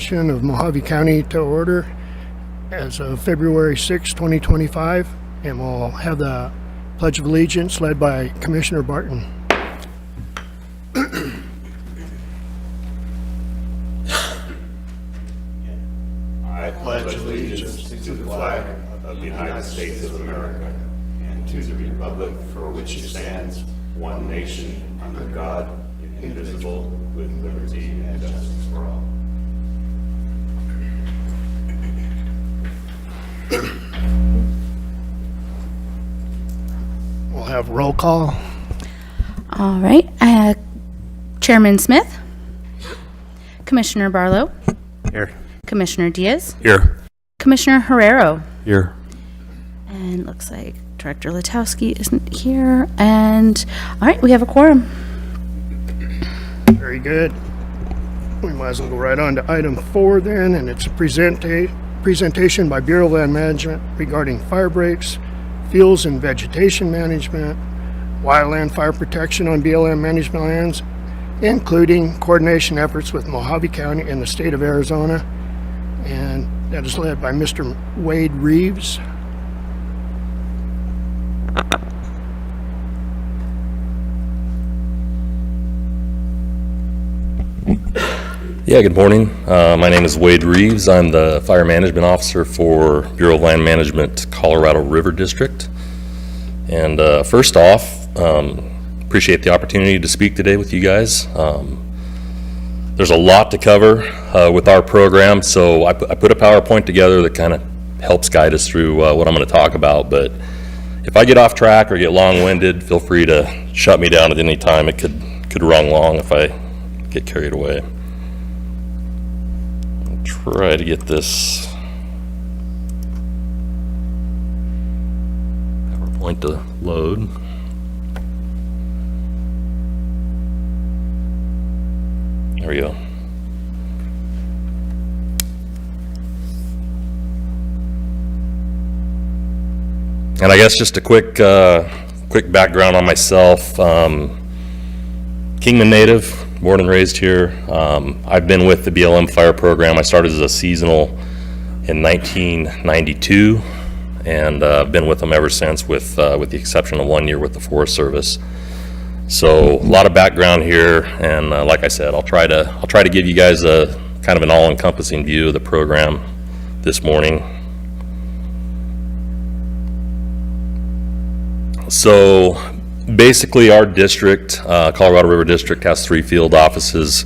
session of Mojave County to order as of February 6, 2025, and we'll have the Pledge of Allegiance led by Commissioner Barton. I pledge allegiance to the flag of the United States of America and to the republic for which it stands, one nation, under God, indivisible, with liberty and justice for all. We'll have roll call. All right. Chairman Smith, Commissioner Barlow, Here. Commissioner Diaz, Here. Commissioner Herrero, Here. and looks like Director Letowski isn't here. And all right, we have a quorum. Very good. We might as well go right on to item 4 then, and it's a presentation by Bureau of Land Management regarding fire breaks, fuels and vegetation management, wildland fire protection on BLM management lands, including coordination efforts with Mojave County and the state of Arizona. And that is led by Mr. Wade Reeves. Yeah, good morning. My name is Wade Reeves. I'm the Fire Management Officer for Bureau of Land Management, Colorado River District. And first off, appreciate the opportunity to speak today with you guys. There's a lot to cover with our program, so I put a PowerPoint together that kind of helps guide us through what I'm going to talk about. But if I get off track or get long-winded, feel free to shut me down at any time. It could run long if I get carried away. I'll try to get this PowerPoint to load. There we go. And I guess just a quick background on myself. Kingman native, born and raised here. I've been with the BLM fire program. I started as a seasonal in 1992, and I've been with them ever since, with the exception of 1 year with the Forest Service. So a lot of background here, and like I said, I'll try to give you guys a kind of an all-encompassing view of the program this morning. So basically, our district, Colorado River District, has 3 field offices.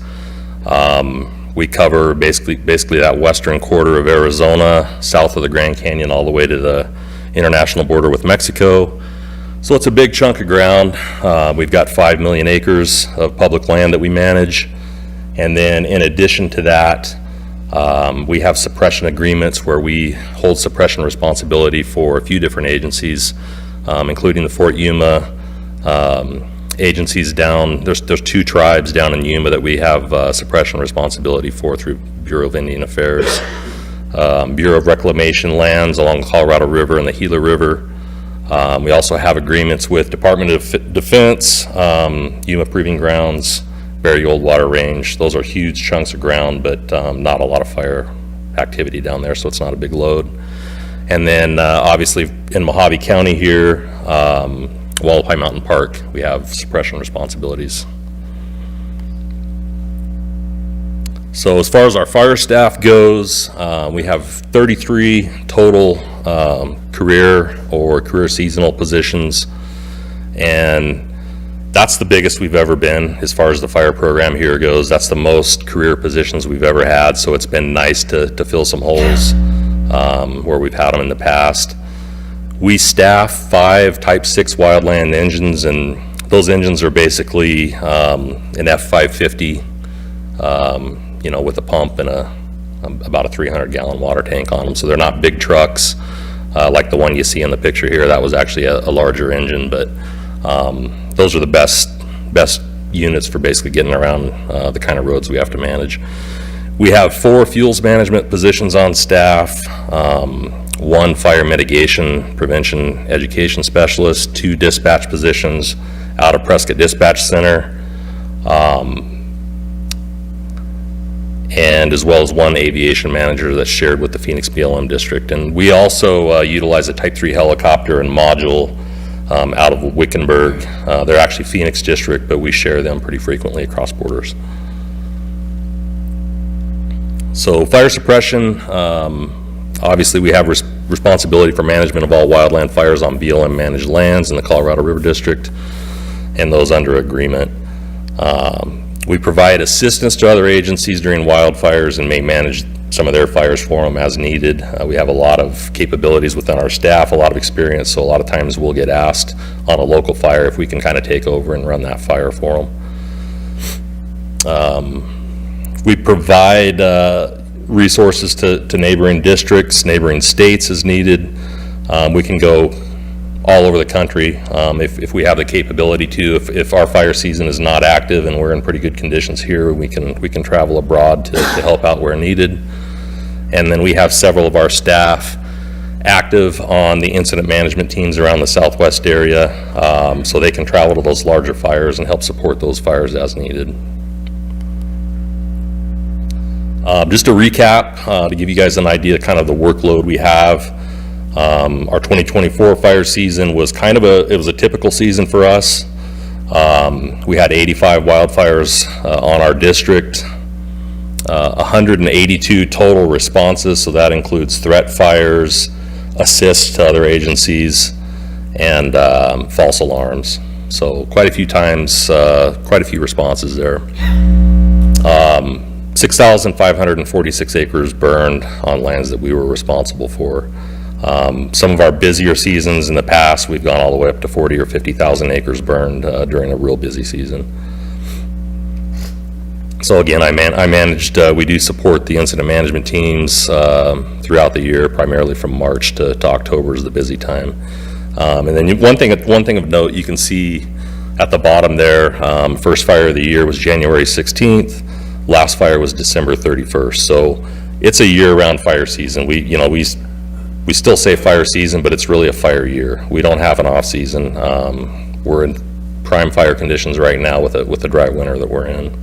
We cover basically that western quarter of Arizona, south of the Grand Canyon, all the way to the international border with Mexico. So it's a big chunk of ground. We've got 5 million acres of public land that we manage. And then in addition to that, we have suppression agreements where we hold suppression responsibility for a few different agencies, including the Fort Yuma agencies down. There's 2 tribes down in Yuma that we have suppression responsibility for through Bureau of Indian Affairs. Bureau of Reclamation lands along the Colorado River and the Gila River. We also have agreements with Department of Defense, Yuma Proving Grounds, Berry Old Water Range. Those are huge chunks of ground, but not a lot of fire activity down there, so it's not a big load. And then obviously in Mojave County here, Wallapai Mountain Park, we have suppression responsibilities. So as far as our fire staff goes, we have 33 total career or career seasonal positions, and that's the biggest we've ever been as far as the fire program here goes. That's the most career positions we've ever had, so it's been nice to fill some holes where we've had them in the past. We staff 5 Type 6 wildland engines, and those engines are basically an F550, with a pump and about a 300-gallon water tank on them. So they're not big trucks like the one you see in the picture here. That was actually a larger engine, but those are the best units for basically getting around the kind of roads we have to manage. We have 4 fuels management positions on staff, 1 fire mitigation prevention education specialist, 2 dispatch positions out of Prescott Dispatch Center. and as well as one aviation manager that's shared with the Phoenix BLM district. And we also utilize a Type 3 helicopter and module out of Wickenburg. They're actually Phoenix district, but we share them pretty frequently across borders. So fire suppression, obviously we have responsibility for management of all wildland fires on BLM managed lands in the Colorado River District and those under agreement. We provide assistance to other agencies during wildfires and may manage some of their fires for them as needed. We have a lot of capabilities within our staff, a lot of experience, so a lot of times we'll get asked on a local fire if we can kind of take over and run that fire for them. We provide resources to neighboring districts, neighboring states as needed. We can go all over the country if we have the capability to. If our fire season is not active and we're in pretty good conditions here, we can travel abroad to help out where needed. And then we have several of our staff active on the incident management teams around the Southwest area, so they can travel to those larger fires and help support those fires as needed. Just to recap, to give you guys an idea kind of the workload we have. Our 2024 fire season was it was a typical season for us. We had 85 wildfires on our district, 182 total responses, so that includes threat fires, assists to other agencies, and false alarms. So quite a few times, quite a few responses there. 6,546 acres burned on lands that we were responsible for. Some of our busier seasons in the past, we've gone all the way up to 40 or 50,000 acres burned during a real busy season. So again, I managed, we do support the incident management teams throughout the year, primarily from March to October is the busy time. And then one thing of note, you can see at the bottom there, first fire of the year was January 16th. Last fire was December 31st. So it's a year-round fire season. We still say fire season, but it's really a fire year. We don't have an off season. We're in prime fire conditions right now with the dry winter that we're in.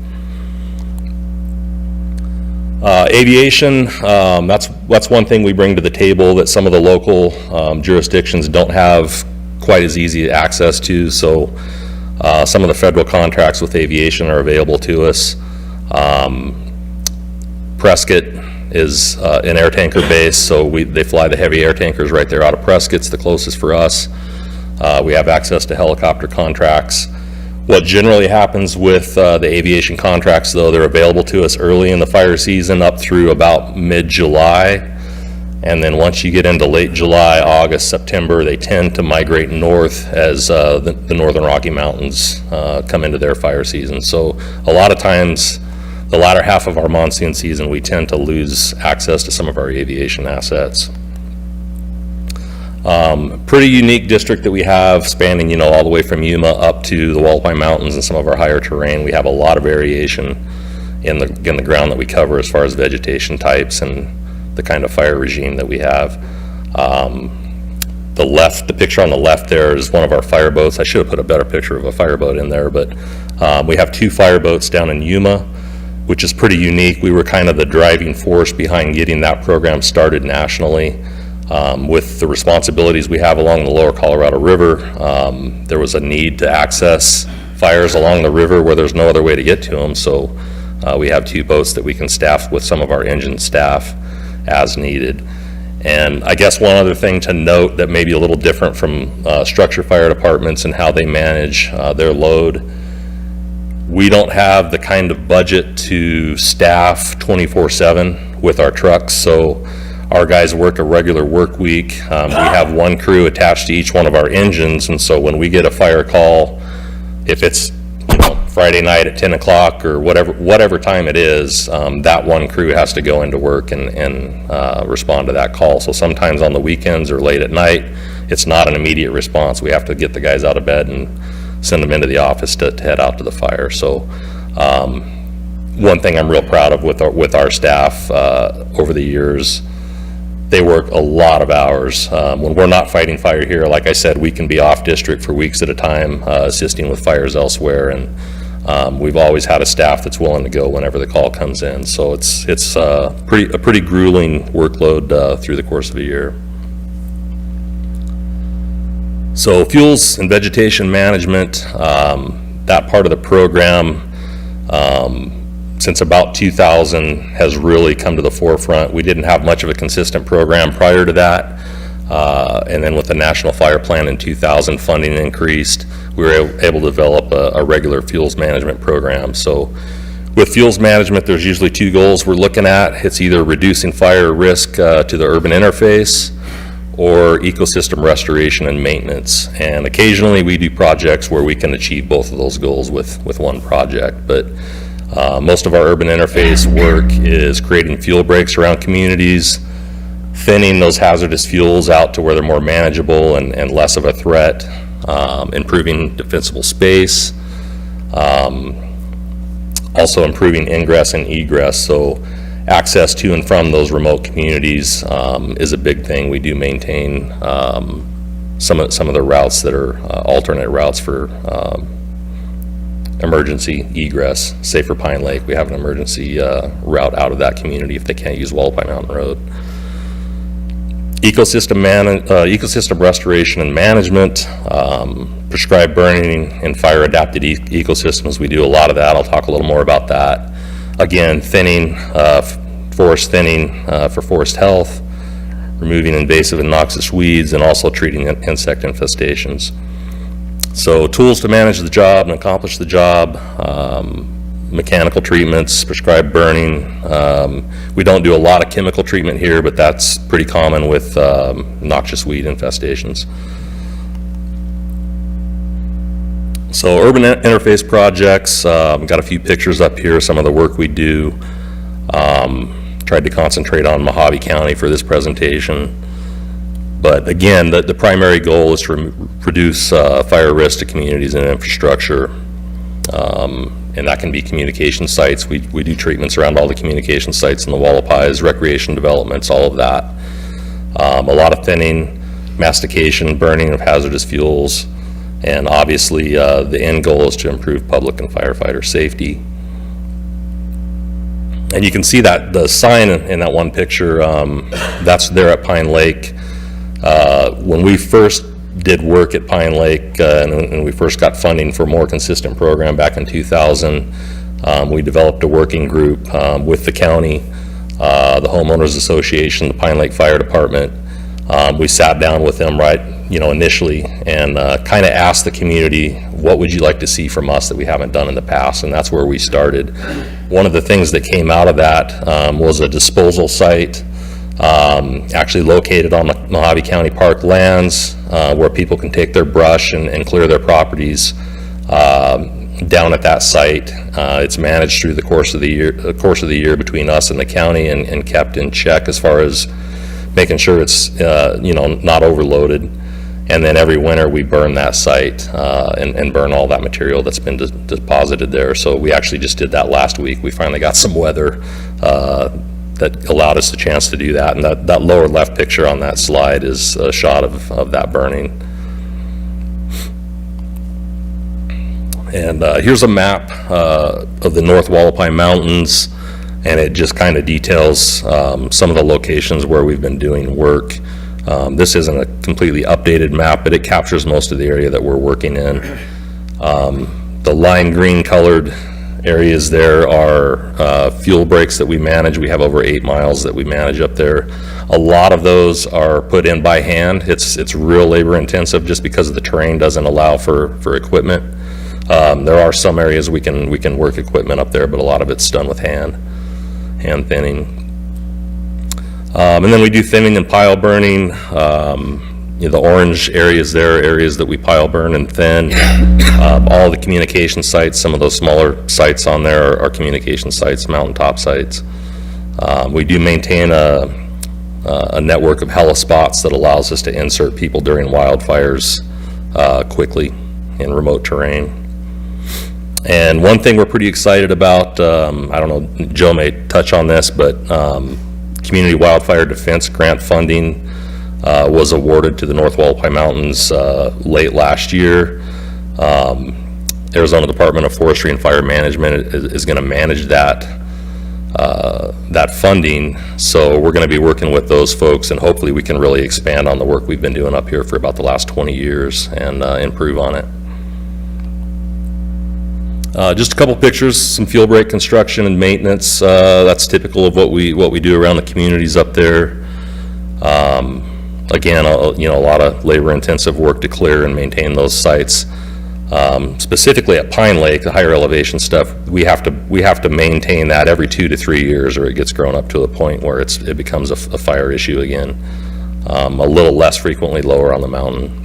Aviation, that's one thing we bring to the table that some of the local jurisdictions don't have quite as easy access to. So some of the federal contracts with aviation are available to us. Prescott is an air tanker base, so they fly the heavy air tankers right there out of Prescott. It's the closest for us. We have access to helicopter contracts. What generally happens with the aviation contracts, though, they're available to us early in the fire season up through about mid-July. And then once you get into late July, August, September, they tend to migrate north as the Northern Rocky Mountains come into their fire season. So a lot of times, the latter half of our monsoon season, we tend to lose access to some of our aviation assets. Pretty unique district that we have, spanning, all the way from Yuma up to the Walpine Mountains and some of our higher terrain. We have a lot of variation in the ground that we cover as far as vegetation types and the kind of fire regime that we have. The picture on the left there is one of our fire boats. I should have put a better picture of a fire boat in there, but we have 2 fire boats down in Yuma, which is pretty unique. We were kind of the driving force behind getting that program started nationally. With the responsibilities we have along the lower Colorado River, there was a need to access fires along the river where there's no other way to get to them. So we have 2 boats that we can staff with some of our engine staff as needed. And I guess one other thing to note that may be a little different from structure fire departments and how they manage their load. We don't have the kind of budget to staff 24/7 with our trucks, so our guys work a regular work week. We have 1 crew attached to each one of our engines, and so when we get a fire call, if it's Friday night at 10 o'clock or whatever time it is, that 1 crew has to go into work and respond to that call. So sometimes on the weekends or late at night, it's not an immediate response. We have to get the guys out of bed and send them into the office to head out to the fire. So one thing I'm real proud of with our staff over the years, they work a lot of hours. When we're not fighting fire here, like I said, we can be off district for weeks at a time, assisting with fires elsewhere. And We've always had a staff that's willing to go whenever the call comes in. So it's a pretty grueling workload through the course of a year. So fuels and vegetation management, that part of the program, since about 2000 has really come to the forefront. We didn't have much of a consistent program prior to that. And then with the National Fire Plan in 2000, funding increased. We were able to develop a regular fuels management program. So with fuels management, there's usually two goals we're looking at. It's either reducing fire risk to the urban interface or ecosystem restoration and maintenance. And occasionally we do projects where we can achieve both of those goals with one project. But most of our urban interface work is creating fuel breaks around communities, thinning those hazardous fuels out to where they're more manageable and less of a threat, improving defensible space, also improving ingress and egress. So access to and from those remote communities is a big thing. We do maintain some of the routes that are alternate routes for emergency egress. Say for Pine Lake, we have an emergency route out of that community if they can't use Wallapai Mountain Road. Ecosystem restoration and management, prescribed burning and fire adapted ecosystems. We do a lot of that. I'll talk a little more about that. Again, thinning, forest thinning for forest health, removing invasive and noxious weeds, and also treating insect infestations. So tools to manage the job and accomplish the job, mechanical treatments, prescribed burning. We don't do a lot of chemical treatment here, but that's pretty common with noxious weed infestations. So urban interface projects, got a few pictures up here, some of the work we do. Tried to concentrate on Mojave County for this presentation. But again, the primary goal is to reduce fire risk to communities and infrastructure. And that can be communication sites. We do treatments around all the communication sites in the Wallapais, recreation developments, all of that. A lot of thinning, mastication, burning of hazardous fuels, and obviously the end goal is to improve public and firefighter safety. And you can see that the sign in that one picture, that's there at Pine Lake. When we first did work at Pine Lake and we first got funding for a more consistent program back in 2000, we developed a working group with the county, the homeowners association, the Pine Lake Fire Department. We sat down with them initially and kind of asked the community, what would you like to see from us that we haven't done in the past? And that's where we started. One of the things that came out of that was a disposal site actually located on the Mojave County Park lands where people can take their brush and clear their properties down at that site. It's managed through the course of the year between us and the county and kept in check as far as making sure it's not overloaded. And then every winter we burn that site and burn all that material that's been deposited there. So we actually just did that last week. We finally got some weather that allowed us a chance to do that. And that lower left picture on that slide is a shot of that burning. And here's a map of the North Wallapai Mountains, and it just kind of details some of the locations where we've been doing work. This isn't a completely updated map, but it captures most of the area that we're working in. The lime green colored areas there are fuel breaks that we manage. We have over 8 miles that we manage up there. A lot of those are put in by hand. It's real labor intensive just because the terrain doesn't allow for equipment. There are some areas we can work equipment up there, but a lot of it's done with hand thinning. And then we do thinning and pile burning. The orange areas there are areas that we pile burn and thin. All the communication sites, some of those smaller sites on there are communication sites, mountaintop sites. We do maintain a network of HeliSpots that allows us to insert people during wildfires quickly in remote terrain. And one thing we're pretty excited about, I don't know, Joe may touch on this, but Community Wildfire Defense Grant funding was awarded to the North Wallapai Mountains late last year. Arizona Department of Forestry and Fire Management is going to manage that funding. So we're going to be working with those folks, and hopefully we can really expand on the work we've been doing up here for about the last 20 years and improve on it. Just a couple pictures, some field break construction and maintenance. That's typical of what we do around the communities up there. Again, you know, a lot of labor-intensive work to clear and maintain those sites. Specifically at Pine Lake, the higher elevation stuff, we have to maintain that every 2 to 3 years, or it gets grown up to the point where it becomes a fire issue again. A little less frequently lower on the mountain.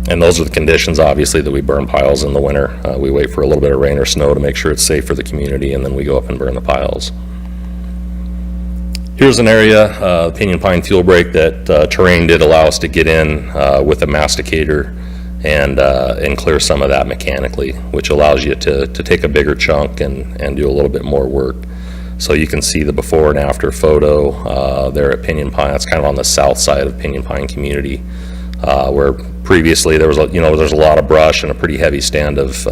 And those are the conditions, obviously, that we burn piles in the winter. We wait for a little bit of rain or snow to make sure it's safe for the community, and then we go up and burn the piles. Here's an area, Pinyon Pine Fuel Break, that terrain did allow us to get in with a masticator and clear some of that mechanically, which allows you to take a bigger chunk and do a little bit more work. So you can see the before and after photo there at Pinyon Pine. That's kind of on the south side of Pinyon Pine community, where previously there was there's a lot of brush and a pretty heavy stand of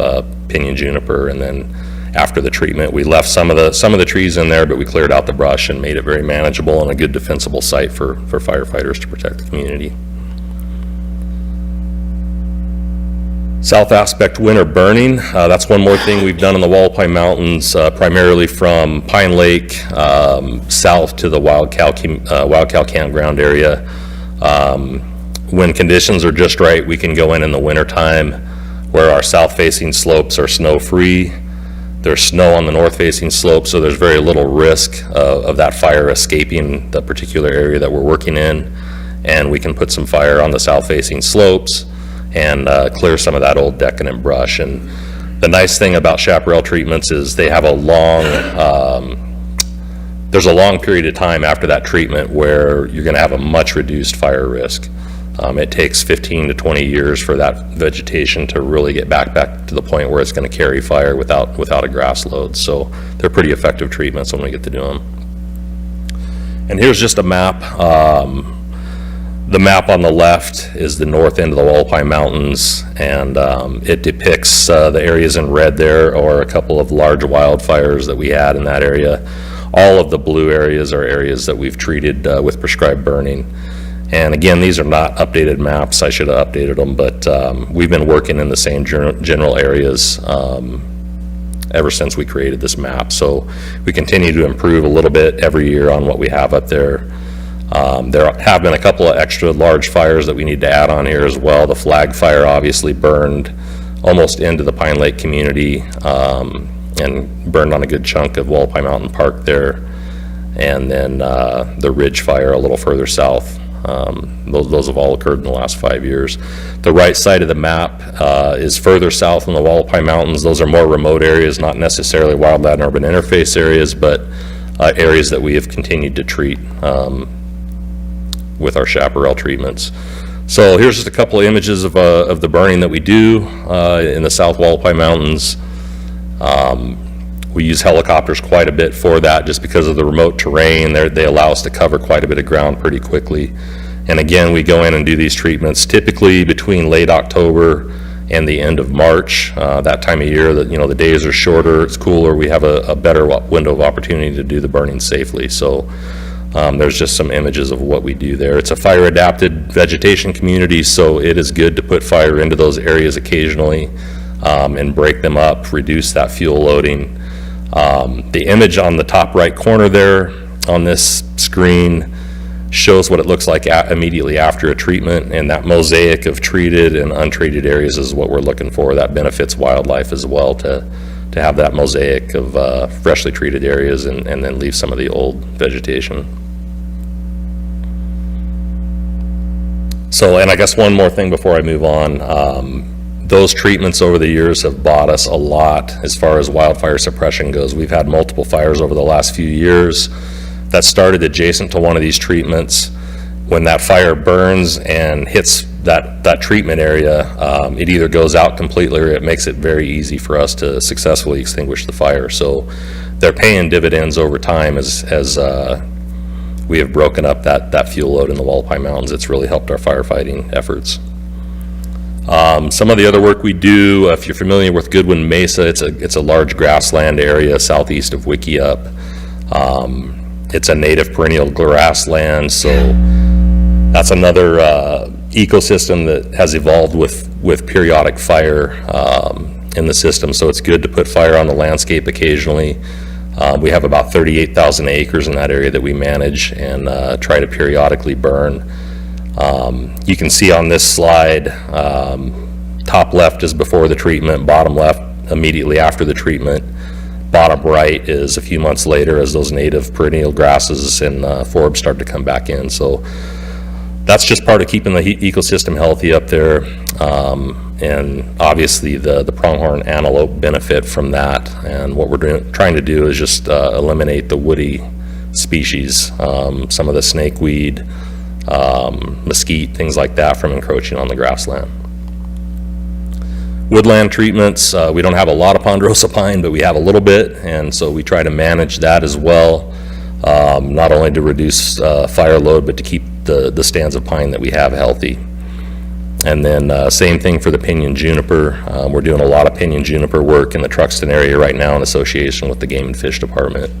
pinyon juniper, and then after the treatment we left some of the trees in there, but we cleared out the brush and made it very manageable and a good defensible site for firefighters to protect the community. South aspect winter burning, that's one more thing we've done in the Wallapai Mountains, primarily from Pine Lake south to the Wild Cow campground area. When conditions are just right, we can go in the wintertime where our south-facing slopes are snow-free. There's snow on the north-facing slope, so there's very little risk of that fire escaping the particular area that we're working in. And we can put some fire on the south-facing slopes and clear some of that old decadent brush. And the nice thing about chaparral treatments is they have there's a long period of time after that treatment where you're going to have a much reduced fire risk. It takes 15 to 20 years for that vegetation to really get back to the point where it's going to carry fire without a grass load. So they're pretty effective treatments when we get to do them. And here's just a map. The map on the left is the north end of the Wallapai Mountains, and it depicts the areas in red there, or a couple of large wildfires that we had in that area. All of the blue areas are areas that we've treated with prescribed burning. And again, these are not updated maps. I should have updated them, but we've been working in the same general areas ever since we created this map. So we continue to improve a little bit every year on what we have up there. There have been a couple of extra large fires that we need to add on here as well. The Flag Fire obviously burned almost into the Pine Lake community and burned on a good chunk of Wallapai Mountain Park there. And then the Ridge Fire a little further south. Those have all occurred in the last 5 years. The right side of the map is further south in the Wallapai Mountains. Those are more remote areas, not necessarily wildland urban interface areas, but areas that we have continued to treat with our chaparral treatments. So here's just a couple of images of the burning that we do in the South Wallapai Mountains. We use helicopters quite a bit for that just because of the remote terrain. They allow us to cover quite a bit of ground pretty quickly. And again, we go in and do these treatments typically between late October and the end of March. That time of year, the days are shorter, it's cooler, we have a better window of opportunity to do the burning safely. So there's just some images of what we do there. It's a fire adapted vegetation community, so it is good to put fire into those areas occasionally and break them up, reduce that fuel loading. The image on the top right corner there on this screen shows what it looks like immediately after a treatment, and that mosaic of treated and untreated areas is what we're looking for. That benefits wildlife as well, to have that mosaic of freshly treated areas and then leave some of the old vegetation. So, and I guess one more thing before I move on. Those treatments over the years have bought us a lot as far as wildfire suppression goes. We've had multiple fires over the last few years that started adjacent to one of these treatments. When that fire burns and hits that treatment area, it either goes out completely or it makes it very easy for us to successfully extinguish the fire. So they're paying dividends over time as we have broken up that fuel load in the Wallapai Mountains. It's really helped our firefighting efforts. Some of the other work we do, if you're familiar with Goodwin Mesa, it's a large grassland area southeast of Wickiup. It's a native perennial grassland, so that's another ecosystem that has evolved with periodic fire in the system, so it's good to put fire on the landscape occasionally. We have about 38,000 acres in that area that we manage and try to periodically burn. You can see on this slide, top left is before the treatment, bottom left immediately after the treatment, bottom right is a few months later as those native perennial grasses and forbs start to come back in. So that's just part of keeping the ecosystem healthy up there. And obviously the pronghorn antelope benefit from that. And what we're trying to do is just eliminate the woody species, some of the snakeweed, mesquite, things like that from encroaching on the grassland. Woodland treatments, we don't have a lot of ponderosa pine, but we have a little bit, and so we try to manage that as well, not only to reduce fire load, but to keep the stands of pine that we have healthy. And then same thing for the pinyon juniper. We're doing a lot of pinyon juniper work in the Truxton area right now in association with the Game and Fish Department.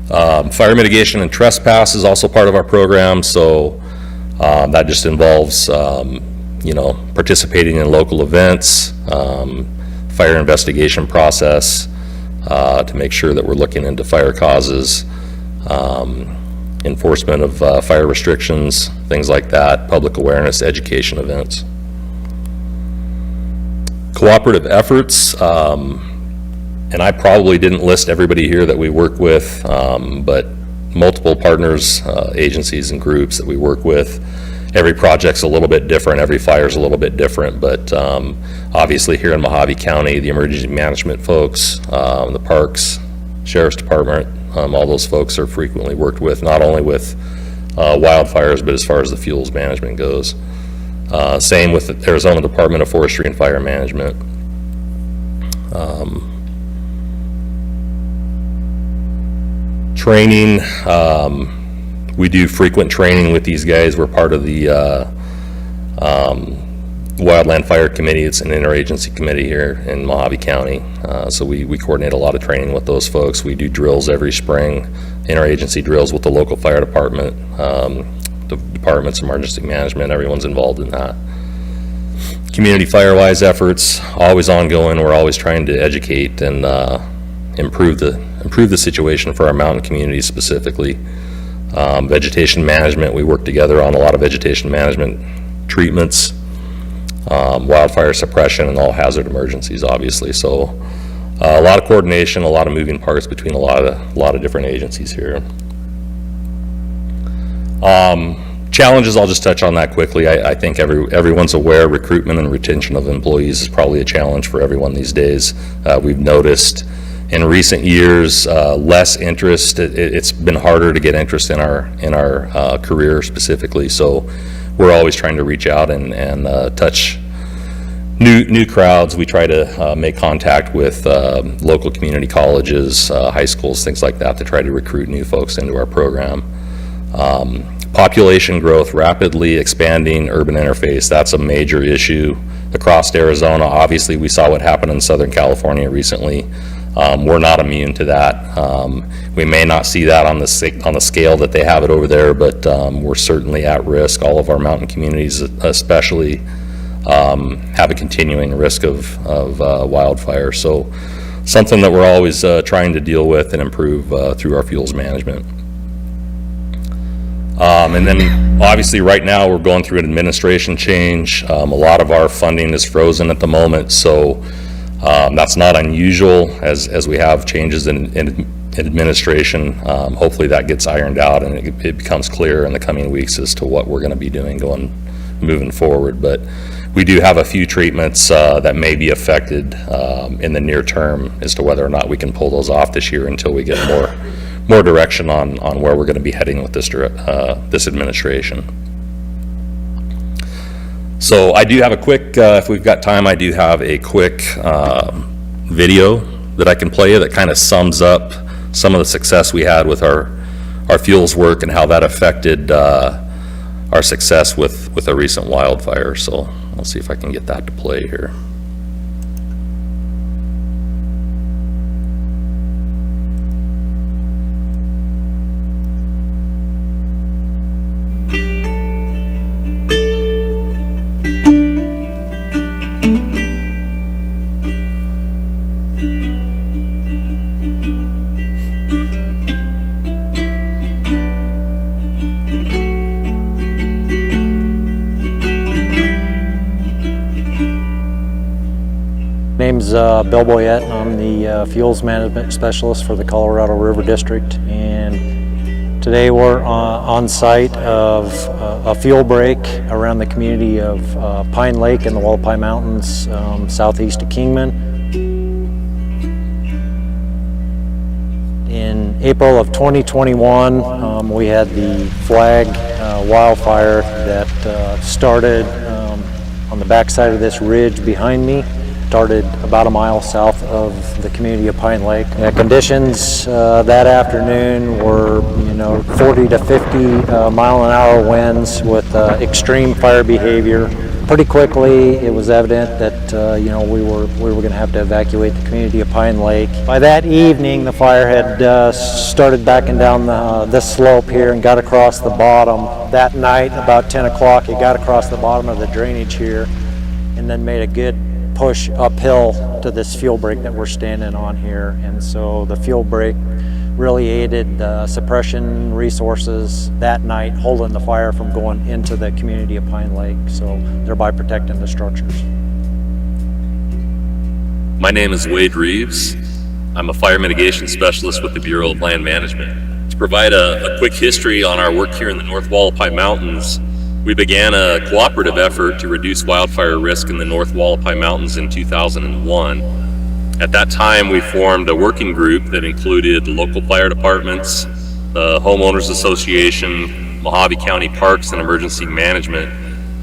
Fire mitigation and trespass is also part of our program, so that just involves participating in local events, fire investigation process to make sure that we're looking into fire causes, enforcement of fire restrictions, things like that, public awareness, education events. Cooperative efforts, and I probably didn't list everybody here that we work with, but multiple partners, agencies and groups that we work with. Every project's a little bit different, every fire's a little bit different, but obviously here in Mojave County, the emergency management folks, the parks, sheriff's department, all those folks are frequently worked with, not only with wildfires, but as far as the fuels management goes. Same with the Arizona Department of Forestry and Fire Management. Training, we do frequent training with these guys. We're part of the Wildland Fire Committee. It's an interagency committee here in Mojave County. So we coordinate a lot of training with those folks. We do drills every spring, interagency drills with the local fire department, the departments of emergency management, everyone's involved in that. Community Firewise efforts, always ongoing. We're always trying to educate and improve the situation for our mountain communities specifically. Vegetation management, we work together on a lot of vegetation management treatments, wildfire suppression, and all hazard emergencies, obviously. So a lot of coordination, a lot of moving parts between a lot of different agencies here. Challenges, I'll just touch on that quickly. I think everyone's aware recruitment and retention of employees is probably a challenge for everyone these days. We've noticed in recent years less interest. It's been harder to get interest in our career specifically. So we're always trying to reach out and touch new crowds. We try to make contact with local community colleges, high schools, things like that, to try to recruit new folks into our program. Population growth, rapidly expanding urban interface, that's a major issue across Arizona. Obviously, we saw what happened in Southern California recently. We're not immune to that. We may not see that on the scale that they have it over there, but we're certainly at risk. All of our mountain communities especially have a continuing risk of wildfire. So something that we're always trying to deal with and improve through our fuels management. And then obviously right now we're going through an administration change. A lot of our funding is frozen at the moment, so that's not unusual as we have changes in administration. Hopefully that gets ironed out and it becomes clear in the coming weeks as to what we're going to be doing moving forward. But we do have a few treatments that may be affected in the near term as to whether or not we can pull those off this year until we get more direction on where we're going to be heading with this administration. So I do have a quick, if we've got time, I do have a quick video that I can play you that kind of sums up some of the success we had with our fuels work and how that affected our success with a recent wildfire. So I'll see if I can get that to play here. Name's Bill Boyette. I'm the Fuels Management Specialist for the Colorado River District, and today we're on site of a fuel break around the community of Pine Lake in the Wallapai Mountains, southeast of Kingman. In April of 2021, we had the Flag wildfire that started on the backside of this ridge behind me. Started about a mile south of the community of Pine Lake. Conditions that afternoon were, 40 to 50 mile-an-hour winds with extreme fire behavior. Pretty quickly, it was evident that we were going to have to evacuate the community of Pine Lake. By that evening, the fire had started backing down this slope here and got across the bottom. That night, about 10 o'clock, it got across the bottom of the drainage here, and then made a good push uphill to this fuel break that we're standing on here. And so the fuel break really aided suppression resources that night, holding the fire from going into the community of Pine Lake, so thereby protecting the structures. My name is Wade Reeves. I'm a fire mitigation specialist with the Bureau of Land Management. To provide a quick history on our work here in the North Wallapai Mountains, we began a cooperative effort to reduce wildfire risk in the North Wallapai Mountains in 2001. At that time, we formed a working group that included local fire departments, the Homeowners Association, Mojave County Parks and Emergency Management,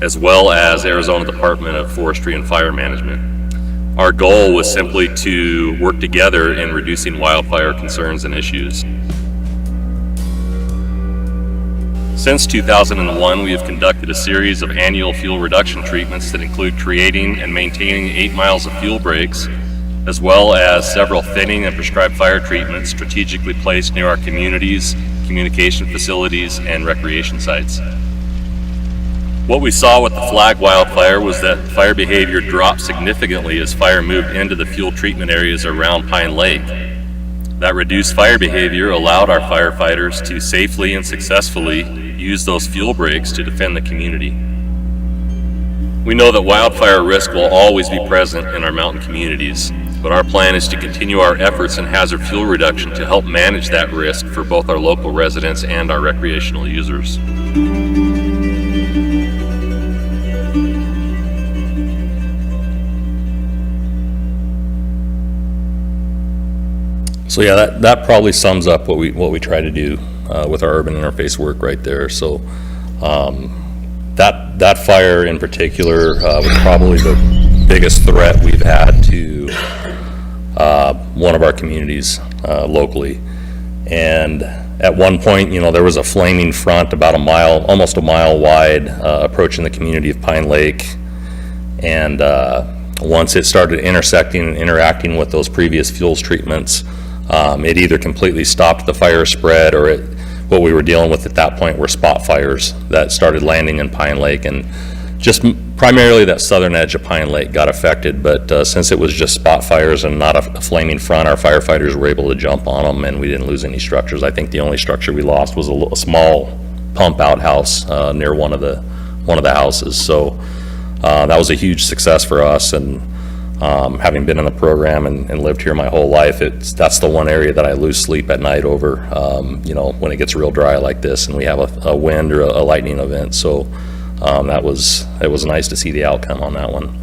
as well as Arizona Department of Forestry and Fire Management. Our goal was simply to work together in reducing wildfire concerns and issues. Since 2001, we have conducted a series of annual fuel reduction treatments that include creating and maintaining 8 miles of fuel breaks, as well as several thinning and prescribed fire treatments strategically placed near our communities, communication facilities, and recreation sites. What we saw with the Flag wildfire was that fire behavior dropped significantly as fire moved into the fuel treatment areas around Pine Lake. That reduced fire behavior allowed our firefighters to safely and successfully use those fuel breaks to defend the community. We know that wildfire risk will always be present in our mountain communities, but our plan is to continue our efforts in hazard fuel reduction to help manage that risk for both our local residents and our recreational users. So yeah, that probably sums up what we try to do with our urban interface work right there. So that fire in particular was probably the biggest threat we've had to one of our communities locally. And at one point, there was a flaming front about a mile, almost a mile wide, approaching the community of Pine Lake. And once it started intersecting and interacting with those previous fuels treatments, it either completely stopped the fire spread, or what we were dealing with at that point were spot fires that started landing in Pine Lake, and just primarily that southern edge of Pine Lake got affected. But since it was just spot fires and not a flaming front, our firefighters were able to jump on them, and we didn't lose any structures. I think the only structure we lost was a small pump out house near one of the houses. So that was a huge success for us, and having been in the program and lived here my whole life, that's the one area that I lose sleep at night over, when it gets real dry like this and we have a wind or a lightning event. So it was nice to see the outcome on that one.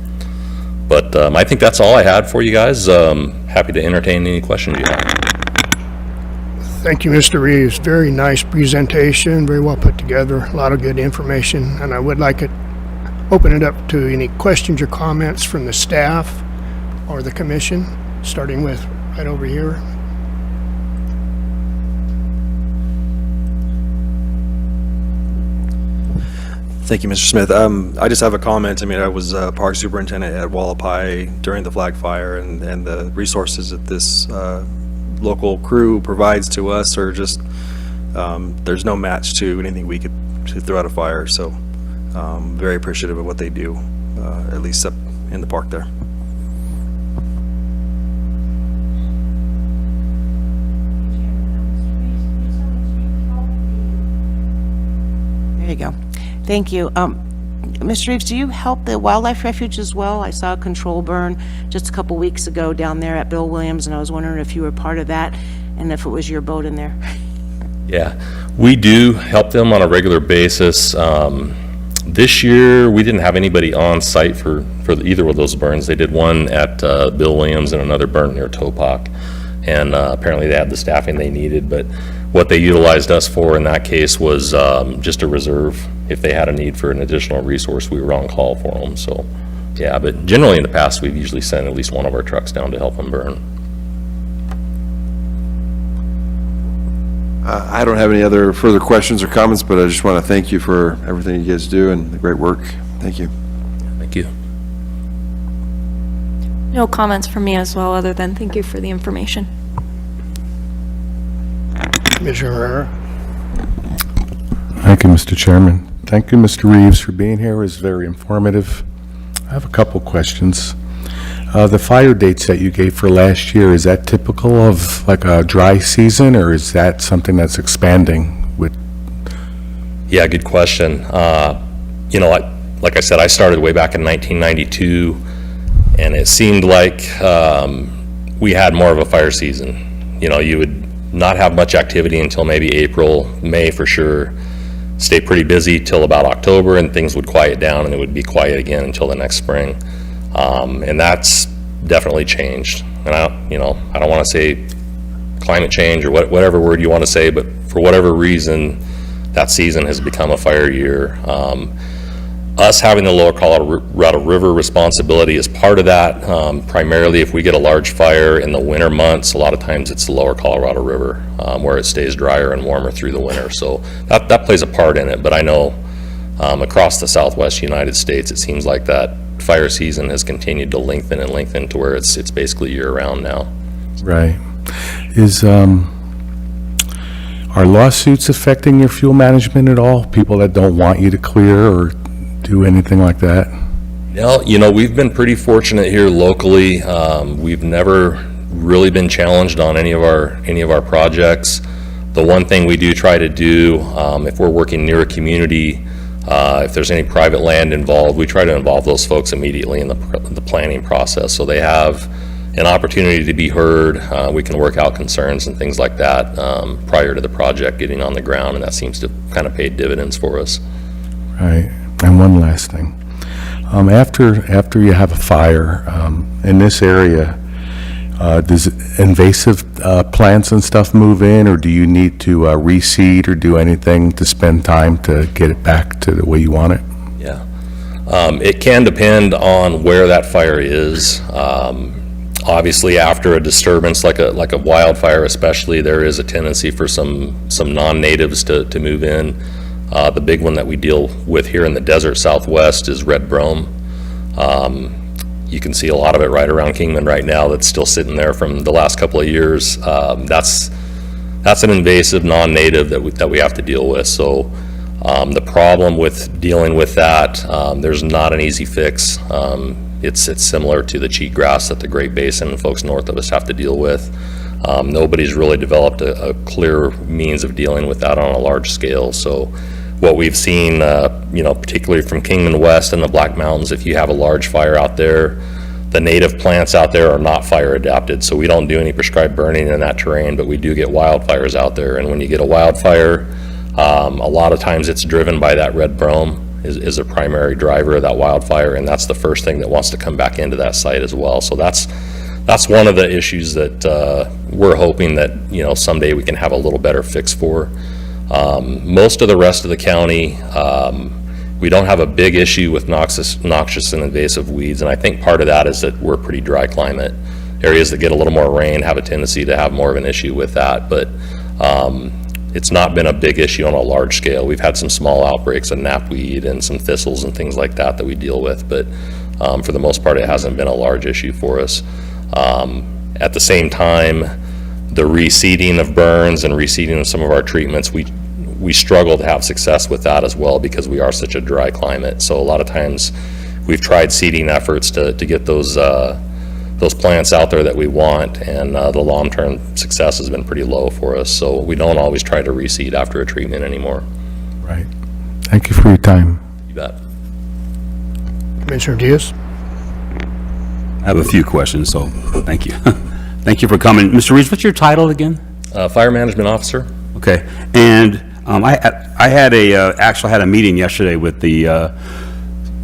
But I think that's all I had for you guys. Happy to entertain any questions you have. Thank you, Mr. Reeves. Very nice presentation, very well put together, a lot of good information, and I would like to open it up to any questions or comments from the staff or the commission, starting with right over here. Thank you, Mr. Smith. I just have a comment. I mean, I was park superintendent at Wallapai during the flag fire, and the resources that this local crew provides to us are just, there's no match to anything we could to throw out a fire. So very appreciative of what they do, at least up in the park there. There you go. Thank you. Mr. Reeves, do you help the wildlife refuge as well? I saw a control burn just a couple weeks ago down there at Bill Williams, and I was wondering if you were part of that and if it was your boat in there. Yeah, we do help them on a regular basis. This year, we didn't have anybody on site for either of those burns. They did one at Bill Williams and another burn near Topak. And apparently they had the staffing they needed, but what they utilized us for in that case was just a reserve. If they had a need for an additional resource, we were on call for them. So, yeah, but generally in the past, we've usually sent at least one of our trucks down to help them burn. I don't have any other further questions or comments, but I just want to thank you for everything you guys do and the great work. Thank you. Thank you. No comments from me as well, other than thank you for the information. Commissioner Herrera? Thank you, Mr. Chairman. Thank you, Mr. Reeves, for being here. It was very informative. I have a couple questions. The fire dates that you gave for last year, is that typical of like a dry season, or is that something that's expanding with? Yeah, good question. You know, like I said, I started way back in 1992, and it seemed like we had more of a fire season. You know, you would not have much activity until maybe April, May for sure. Stay pretty busy till about October, and things would quiet down, and it would be quiet again until the next spring. And that's definitely changed. And I don't want to say climate change or whatever word you want to say, but for whatever reason, that season has become a fire year. Us having the Lower Colorado River responsibility is part of that. Primarily, if we get a large fire in the winter months, a lot of times it's the Lower Colorado River where it stays drier and warmer through the winter. So that plays a part in it. But I know across the Southwest United States, it seems like that fire season has continued to lengthen and lengthen to where it's basically year-round now. Right. Are lawsuits affecting your fuel management at all? People that don't want you to clear or do anything like that? No, you know, we've been pretty fortunate here locally. We've never really been challenged on any of our projects. The one thing we do try to do, if we're working near a community, if there's any private land involved, we try to involve those folks immediately in the planning process, so they have an opportunity to be heard. We can work out concerns and things like that prior to the project getting on the ground, and that seems to kind of pay dividends for us. Right. And one last thing. After you have a fire in this area, does invasive plants and stuff move in, or do you need to reseed or do anything to spend time to get it back to the way you want it? Yeah. It can depend on where that fire is. Obviously, after a disturbance like a wildfire especially, there is a tendency for some non-natives to move in. The big one that we deal with here in the desert Southwest is red brome. You can see a lot of it right around Kingman right now that's still sitting there from the last couple of years. That's an invasive non-native that we have to deal with. So the problem with dealing with that, there's not an easy fix. It's similar to the cheatgrass that the Great Basin and folks north of us have to deal with. Nobody's really developed a clear means of dealing with that on a large scale. So what we've seen, particularly from Kingman West and the Black Mountains, if you have a large fire out there, the native plants out there are not fire adapted. So we don't do any prescribed burning in that terrain, but we do get wildfires out there. And when you get a wildfire, a lot of times it's driven by that red brome is a primary driver of that wildfire. And that's the first thing that wants to come back into that site as well. So that's one of the issues that we're hoping that, someday we can have a little better fix for. Most of the rest of the county, we don't have a big issue with noxious and invasive weeds, and I think part of that is that we're a pretty dry climate. Areas that get a little more rain have a tendency to have more of an issue with that, but it's not been a big issue on a large scale. We've had some small outbreaks of knapweed and some thistles and things like that that we deal with, but for the most part, it hasn't been a large issue for us. At the same time, the reseeding of burns and reseeding of some of our treatments, we struggle to have success with that as well because we are such a dry climate. So a lot of times we've tried seeding efforts to get those plants out there that we want, and the long-term success has been pretty low for us. So we don't always try to reseed after a treatment anymore. Right. Thank you for your time. You bet. Commissioner Diaz? I have a few questions, so thank you. Thank you for coming. Mr. Reeves, what's your title again? Fire Management Officer. Okay. And I had a meeting yesterday with the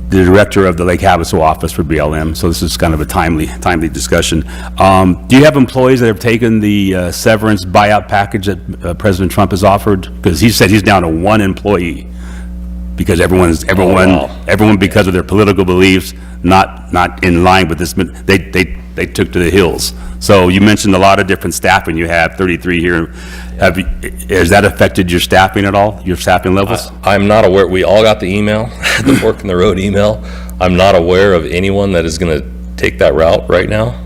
director of the Lake Havasu office for BLM, so this is kind of a timely discussion. Do you have employees that have taken the severance buyout package that President Trump has offered? Because he said he's down to one employee because everyone because of their political beliefs not in line with this, they took to the hills. So you mentioned a lot of different staffing. You have 33 here. Has that affected your staffing at all, your staffing levels? I'm not aware. We all got the email, the fork in the road email. I'm not aware of anyone that is going to take that route right now.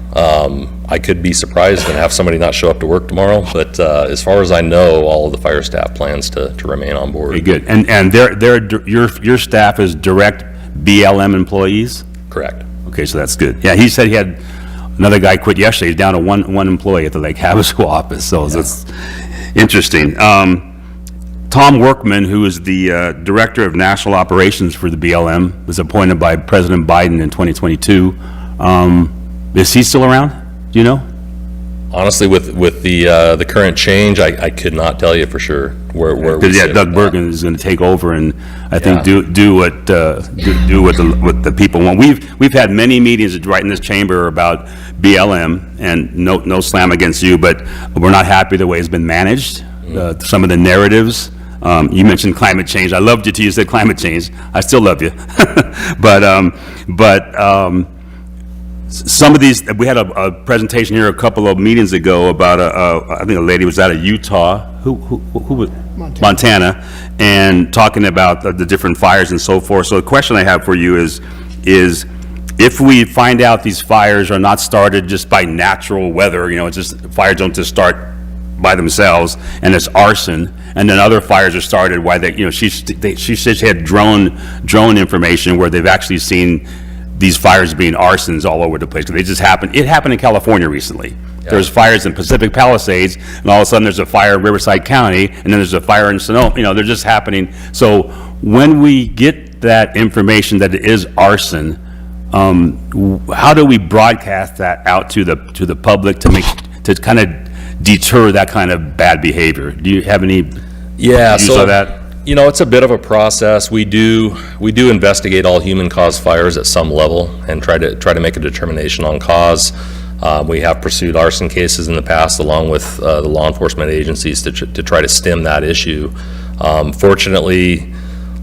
I could be surprised and have somebody not show up to work tomorrow, but as far as I know, all of the fire staff plans to remain on board. Very good. And your staff is direct BLM employees? Correct. Okay, so that's good. Yeah, he said he had another guy quit yesterday. He's down to one employee at the Lake Havasu office, so that's interesting. Tom Workman, who is the Director of National Operations for the BLM, was appointed by President Biden in 2022. Is he still around? Do you know? Honestly, with the current change, I could not tell you for sure where we Because sit Doug with Bergen is going to take over and I think Yeah. do what the people want. We've had many meetings right in this chamber about BLM, and no slam against you, but we're not happy the way it's been managed. Some of the narratives. You mentioned climate change. I loved you till you said climate change. I still love you, but some of these, we had a presentation here a couple of meetings ago about I think a lady was out of Utah, who was Montana, and talking about the different fires and so forth. So the question I have for you is if we find out these fires are not started just by natural weather, it's just fires don't just start by themselves, and it's arson, and then other fires are started why she said she had drone information where they've actually seen these fires being arsons all over the place. They just happened. It happened in California recently. Yeah. There's fires in Pacific Palisades, and all of a sudden there's a fire in Riverside County, and then there's a fire in Sonoma. They're just happening. So when we get that information that it is arson, how do we broadcast that out to the public to kind of deter that kind of bad behavior? Do you have any views on that? It's a bit of a process. We do investigate all human-caused fires at some level and try to make a determination on cause. We have pursued arson cases in the past, along with the law enforcement agencies, to try to stem that issue. Fortunately,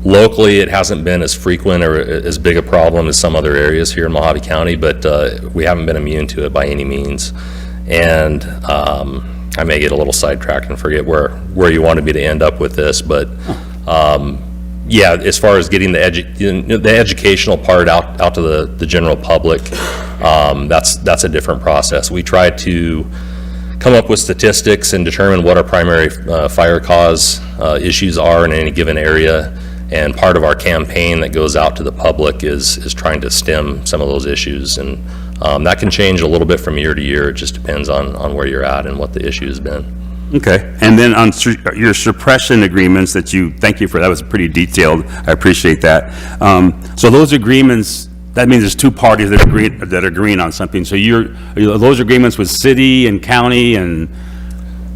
locally, it hasn't been as frequent or as big a problem as some other areas here in Mojave County, but we haven't been immune to it by any means. And I may get a little sidetracked and forget where you wanted me to end up with this, but yeah, as far as getting the educational part out to the general public, that's a different process. We try to come up with statistics and determine what our primary fire cause issues are in any given area, and part of our campaign that goes out to the public is trying to stem some of those issues, and that can change a little bit from year to year. It just depends on where you're at and what the issue has been. Okay, and then on your suppression agreements thank you for, that was pretty detailed, I appreciate that. So those agreements, that means there's two parties that are agreeing on something, so are those agreements with city and county and?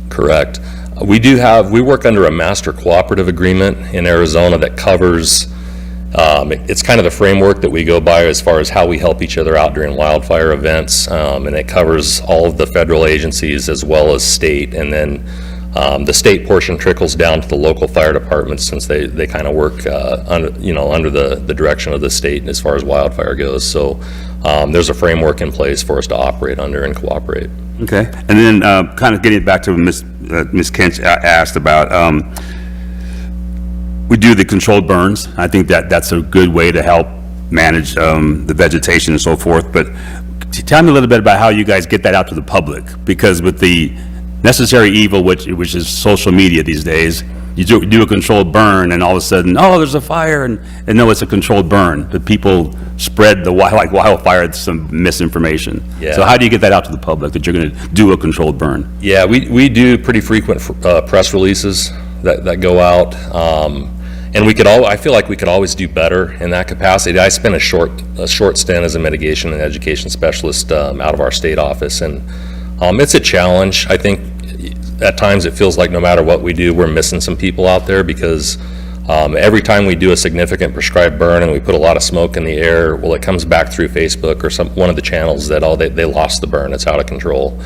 Correct. We work under a master cooperative agreement in Arizona that covers, it's kind of the framework that we go by as far as how we help each other out during wildfire events, and it covers all of the federal agencies as well as state, and then The state portion trickles down to the local fire departments since they kind of work under the direction of the state as far as wildfire goes. So there's a framework in place for us to operate under and cooperate. Okay, and then kind of getting back to Ms. Kinch asked about, we do the controlled burns. I think that's a good way to help manage the vegetation and so forth, but tell me a little bit about how you guys get that out to the public, because with the necessary evil, which is social media these days, you do a controlled burn and all of a sudden, oh, there's a fire, and no, it's a controlled burn, but people spread like wildfire, some misinformation. Yeah. So how do you get that out to the public, that you're going to do a controlled burn? Yeah, we do pretty frequent press releases that go out, and I feel like we could always do better in that capacity. I spent a short stint as a mitigation and education specialist out of our state office, and it's a challenge. I think at times it feels like no matter what we do, we're missing some people out there, because every time we do a significant prescribed burn and we put a lot of smoke in the air, well, it comes back through Facebook or one of the channels that they lost the burn, it's out of control.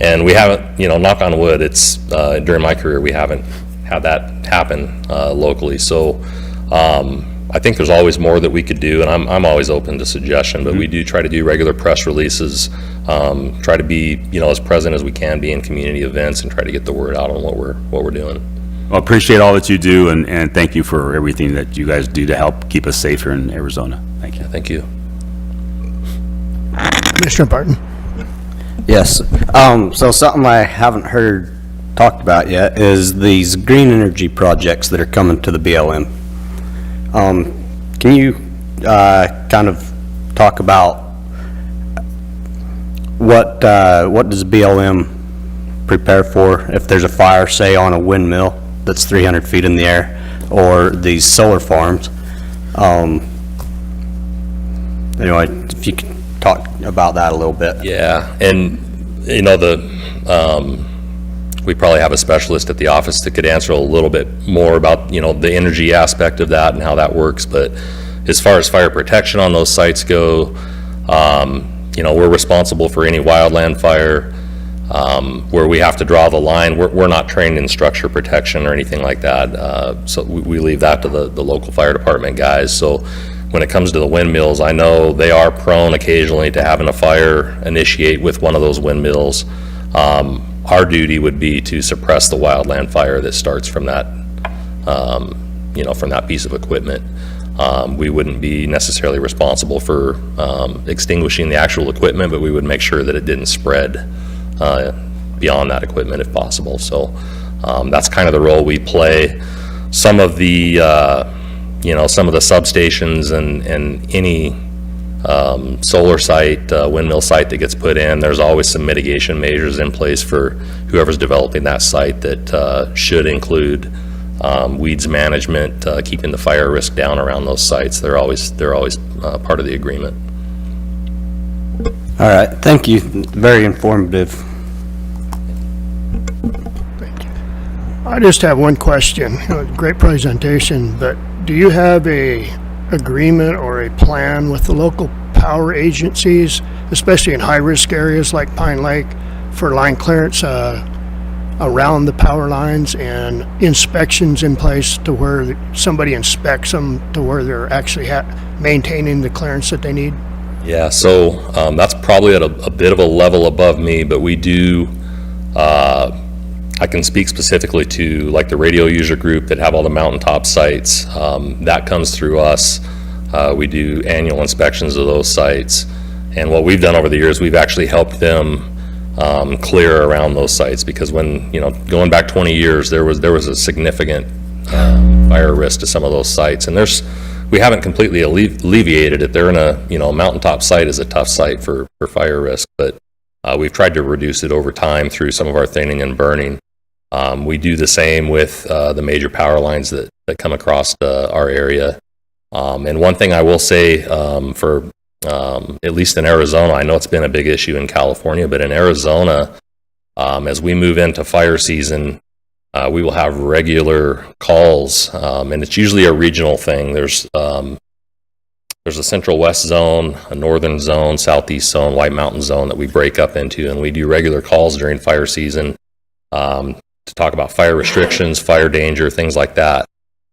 And we haven't, knock on wood, it's during my career, we haven't had that happen locally. So I think there's always more that we could do, and I'm always open to suggestion, but we do try to do regular press releases, try to be, as present as we can be in community events, and try to get the word out on what we're doing. Well, appreciate all that you do, and thank you for everything that you guys do to help keep us safe here in Arizona. Thank you. Thank you. Commissioner Barton. Yes. So something I haven't heard talked about yet is these green energy projects that are coming to the BLM. Can you kind of talk about what does BLM prepare for if there's a fire, say, on a windmill that's 300 feet in the air, or these solar farms? Anyway, if you could talk about that a little bit. Yeah, and we probably have a specialist at the office that could answer a little bit more about, the energy aspect of that and how that works. But as far as fire protection on those sites go, we're responsible for any wildland fire. Where we have to draw the line, we're not trained in structure protection or anything like that. So we leave that to the local fire department guys. So when it comes to the windmills, I know they are prone occasionally to having a fire initiate with one of those windmills. Our duty would be to suppress the wildland fire that starts from that, from that piece of equipment. We wouldn't be necessarily responsible for extinguishing the actual equipment, but we would make sure that it didn't spread beyond that equipment if possible. So that's kind of the role we play. Some of the, some of the substations and any solar site, windmill site that gets put in, there's always some mitigation measures in place for whoever's developing that site that should include weeds management, keeping the fire risk down around those sites. They're always part of the agreement. All right, thank you. Very informative. Thank you. I just have one question. Great presentation, but do you have a agreement or a plan with the local power agencies, especially in high-risk areas like Pine Lake, for line clearance around the power lines and inspections in place to where somebody inspects them to where they're actually maintaining the clearance that they need? Yeah, so that's probably at a bit of a level above me, but we do, I can speak specifically to like the radio user group that have all the mountaintop sites. That comes through us. We do annual inspections of those sites. And what we've done over the years, we've actually helped them clear around those sites, because when, going back 20 years, there was a significant fire risk to some of those sites. And we haven't completely alleviated it. They're in a, mountaintop site is a tough site for fire risk, but we've tried to reduce it over time through some of our thinning and burning. We do the same with the major power lines that come across our area. And one thing I will say for at least in Arizona, I know it's been a big issue in California, but in Arizona, as we move into fire season, we will have regular calls, and it's usually a regional thing. There's a central west zone, a northern zone, southeast zone, White Mountain zone that we break up into, and we do regular calls during fire season to talk about fire restrictions, fire danger, things like that.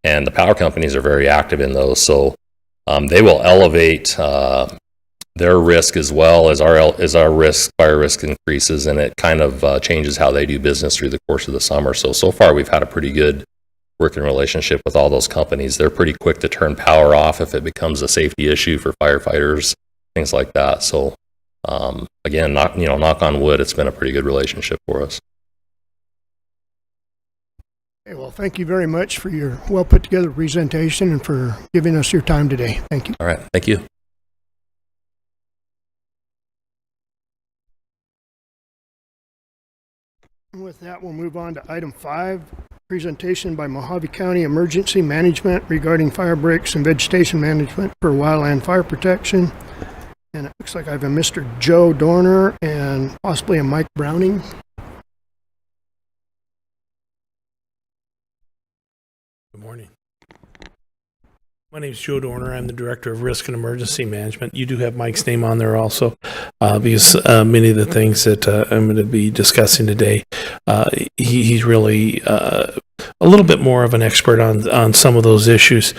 And the power companies are very active in those, so they will elevate their risk as well as our risk, fire risk increases, and it kind of changes how they do business through the course of the summer. So far we've had a pretty good working relationship with all those companies. They're pretty quick to turn power off if it becomes a safety issue for firefighters, things like that. So again, knock on wood, it's been a pretty good relationship for us. Okay, well, thank you very much for your well put together presentation and for giving us your time today. Thank you. All right, thank you. And with that, we'll move on to item 5, presentation by Mojave County Emergency Management regarding fire breaks and vegetation management for wildland fire protection. And it looks like I have a Mr. Joe Dorner and possibly a Mike Browning. Good morning. My name is Joe Dorner. I'm the Director of Risk and Emergency Management. You do have Mike's name on there also, because many of the things that I'm going to be discussing today, he's really a little bit more of an expert on some of those issues.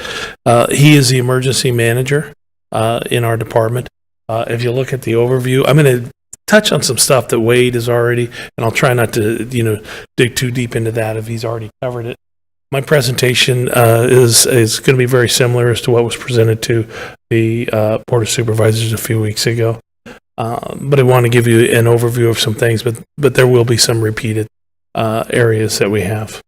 He is the emergency manager in our department. If you look at the overview, I'm going to touch on some stuff that Wade has already, and I'll try not to dig too deep into that if he's already covered it. My presentation is going to be very similar as to what was presented to the Board of Supervisors a few weeks ago. But I want to give you an overview of some things, but there will be some repeated areas that we have.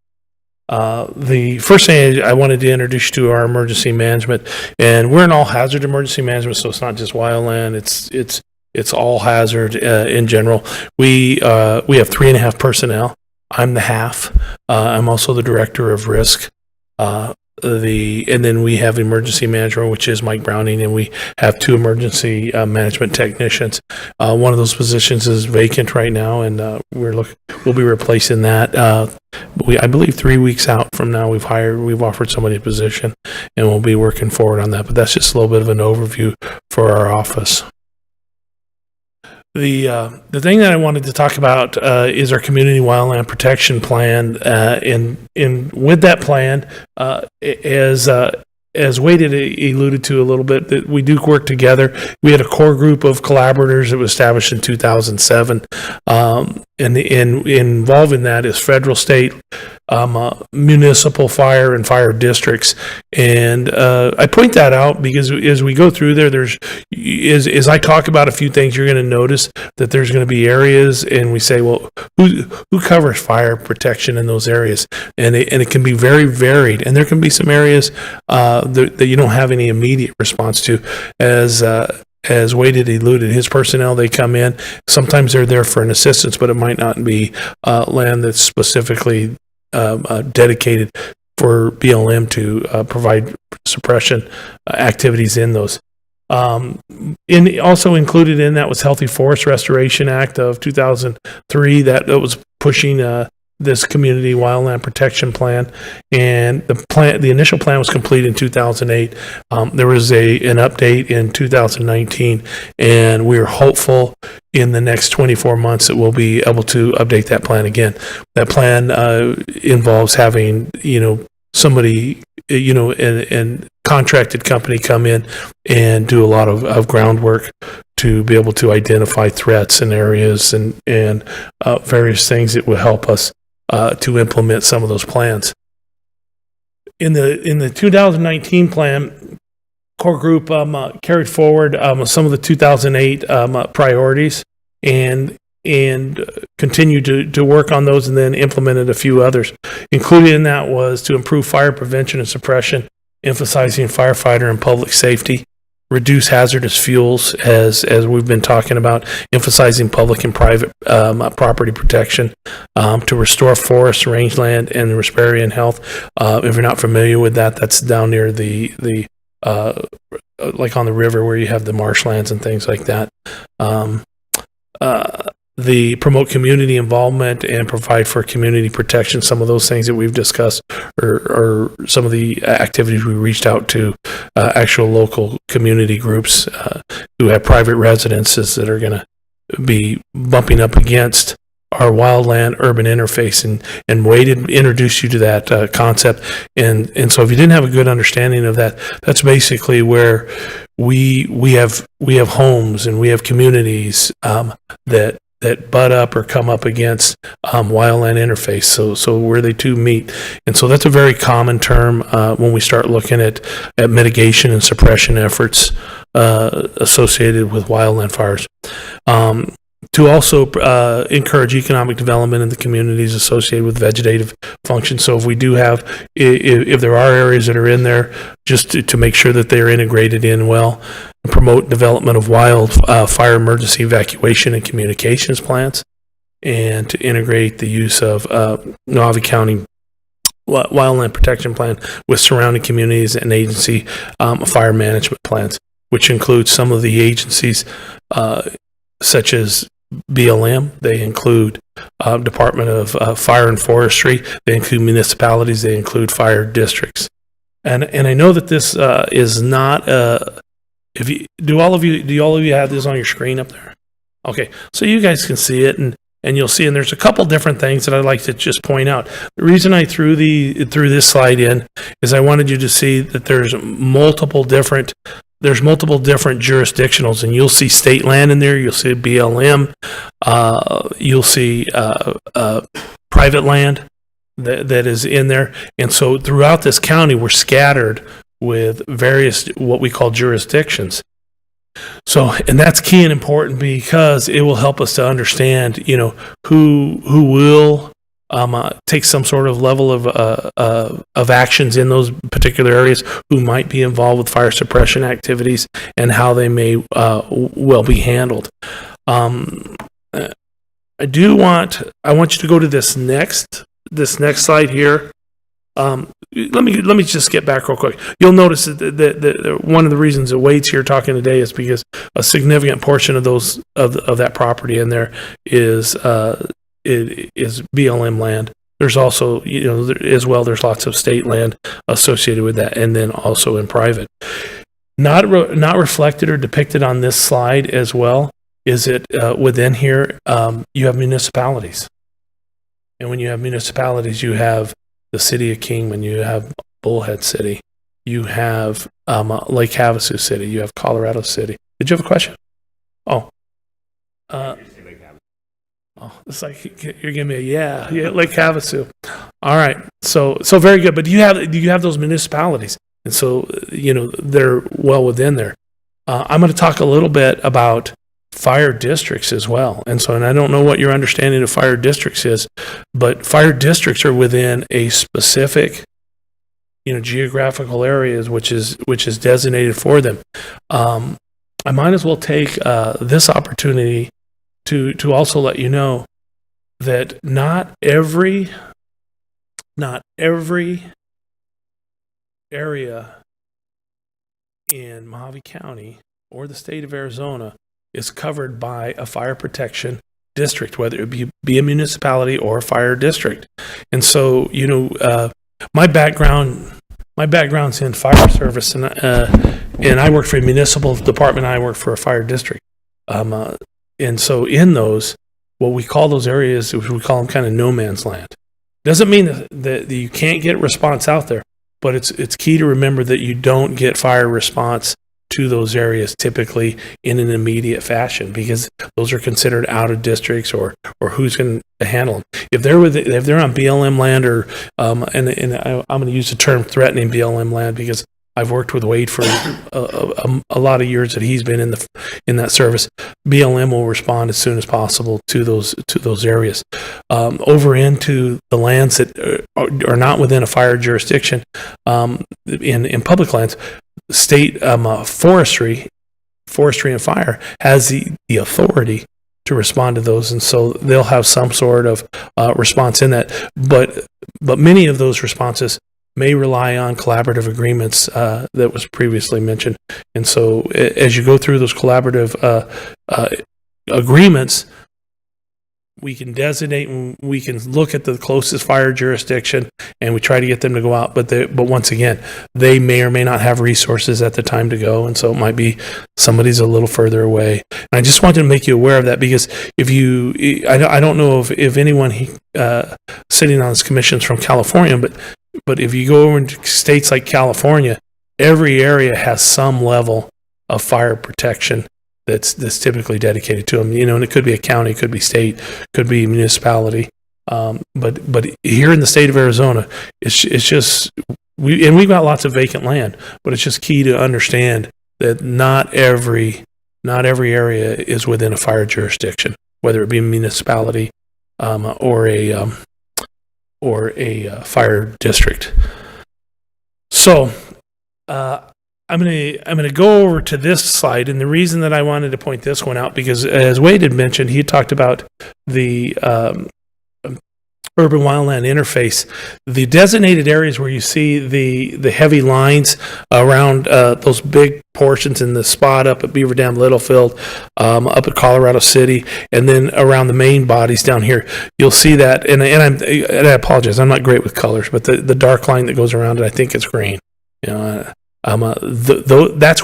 The first thing I wanted to introduce you to our emergency management, and we're an all hazard emergency management, so it's not just wildland, it's all hazard in general. We have 3.5 personnel. I'm the half. I'm also the Director of Risk. And then we have emergency manager, which is Mike Browning, and we have 2 emergency management technicians. One of those positions is vacant right now, and we'll be replacing that. I believe 3 weeks out from now we've offered somebody a position, and we'll be working forward on that. But that's just a little bit of an overview for our office. The thing that I wanted to talk about is our community wildland protection plan, and with that plan, as Wade had alluded to a little bit, that we do work together. We had a core group of collaborators that was established in 2007, and involved in that is federal, state, municipal fire and fire districts. And I point that out because as we go through there, as I talk about a few things, you're going to notice that there's going to be areas, and we say, well, who covers fire protection in those areas? And it can be very varied, and there can be some areas that you don't have any immediate response to. As Wade had alluded, his personnel, they come in. Sometimes they're there for an assistance, but it might not be land that's specifically dedicated for BLM to provide suppression activities in those. Also included in that was Healthy Forest Restoration Act of 2003 that was pushing this community wildland protection plan, and the initial plan was complete in 2008. There was an update in 2019, and we are hopeful in the next 24 months that we'll be able to update that plan again. That plan involves having somebody and contracted company come in and do a lot of groundwork to be able to identify threats and areas and various things that will help us to implement some of those plans. In the 2019 plan, core group carried forward some of the 2008 priorities and continued to work on those, and then implemented a few others. Included in that was to improve fire prevention and suppression, emphasizing firefighter and public safety, reduce hazardous fuels, as we've been talking about, emphasizing public and private property protection, to restore forest, rangeland, and riparian health. If you're not familiar with that, that's down near the like on the river where you have the marshlands and things like that. The promote community involvement and provide for community protection. Some of those things that we've discussed are some of the activities we reached out to actual local community groups who have private residences that are going to be bumping up against our wildland urban interface, and Wade had introduced you to that concept. And so if you didn't have a good understanding of that, that's basically where we have homes and we have communities that butt up or come up against wildland interface, so where they two meet. And so that's a very common term when we start looking at mitigation and suppression efforts associated with wildland fires. To also encourage economic development in the communities associated with vegetative function. So if we do have, if there are areas that are in there, just to make sure that they are integrated in well, and promote development of fire emergency evacuation and communications plans, and to integrate the use of Nottaway County Wildland Protection Plan with surrounding communities and agency fire management plans, which includes some of the agencies such as BLM. They include Department of Fire and Forestry. They include municipalities. They include fire districts. And I know that this is not do all of you have this on your screen up there? Okay, so you guys can see it, and you'll see, and there's a couple different things that I'd like to just point out. The reason I threw this slide in is I wanted you to see that there's multiple different jurisdictionals, and you'll see state land in there, you'll see BLM, you'll see private land that is in there. And so throughout this county, we're scattered with various what we call jurisdictions. So, and that's key and important because it will help us to understand, who will take some sort of level of actions in those particular areas, who might be involved with fire suppression activities, and how they may well be handled. I want you to go to this next slide here. Let me just get back real quick. You'll notice that one of the reasons that Wade's here talking today is because a significant portion of those of that property in there is BLM land. There's also, as well, there's lots of state land associated with that, and then also in private. Not reflected or depicted on this slide as well is it within here, you have municipalities. And when you have municipalities, you have the city of Kingman, you have Bullhead City, you have Lake Havasu City, you have Colorado City. Did you have a question? Oh, it's like you're giving me a yeah, Lake Havasu. All right, so very good. But do you have those municipalities? And so they're well within there. I'm going to talk a little bit about fire districts as well. And I don't know what your understanding of fire districts is, but fire districts are within a specific, geographical areas which is designated for them. I might as well take this opportunity to also let you know that not every area in Mojave County or the state of Arizona is covered by a fire protection district, whether it be a municipality or a fire district. And so, my background's in fire service, and I work for a municipal department. I work for a fire district. And so in those, what we call those areas, we call them kind of no man's land. Doesn't mean that you can't get response out there, but it's key to remember that you don't get fire response to those areas typically in an immediate fashion, because those are considered out of districts or who's going to handle them. If they're on BLM land or and I'm going to use the term threatening BLM land because I've worked with Wade for a lot of years that he's been in that service. BLM will respond as soon as possible to those areas. Over into the lands that are not within a fire jurisdiction, in public lands, state forestry and fire has the authority to respond to those, and so they'll have some sort of response in that. But many of those responses may rely on collaborative agreements that was previously mentioned. And so as you go through those collaborative agreements, we can designate, and we can look at the closest fire jurisdiction, and we try to get them to go out. But once again, they may or may not have resources at the time to go, and so it might be somebody's a little further away. And I just wanted to make you aware of that, because I don't know if anyone sitting on this commission is from California, but if you go over into states like California, every area has some level of fire protection that's typically dedicated to them, and it could be a county, it could be state, could be municipality. But here in the state of Arizona, it's just, we've got lots of vacant land, but it's just key to understand that not every area is within a fire jurisdiction, whether it be a municipality, or a fire district. So, I'm gonna go over to this slide, and the reason that I wanted to point this one out, because as Wade had mentioned, he talked about the urban wildland interface. The designated areas where you see the heavy lines around those big portions in the spot up at Beaver Dam, Littlefield, up at Colorado City, and then around the main bodies down here, you'll see that. And I apologize, I'm not great with colors, but the dark line that goes around it, I think it's green. That's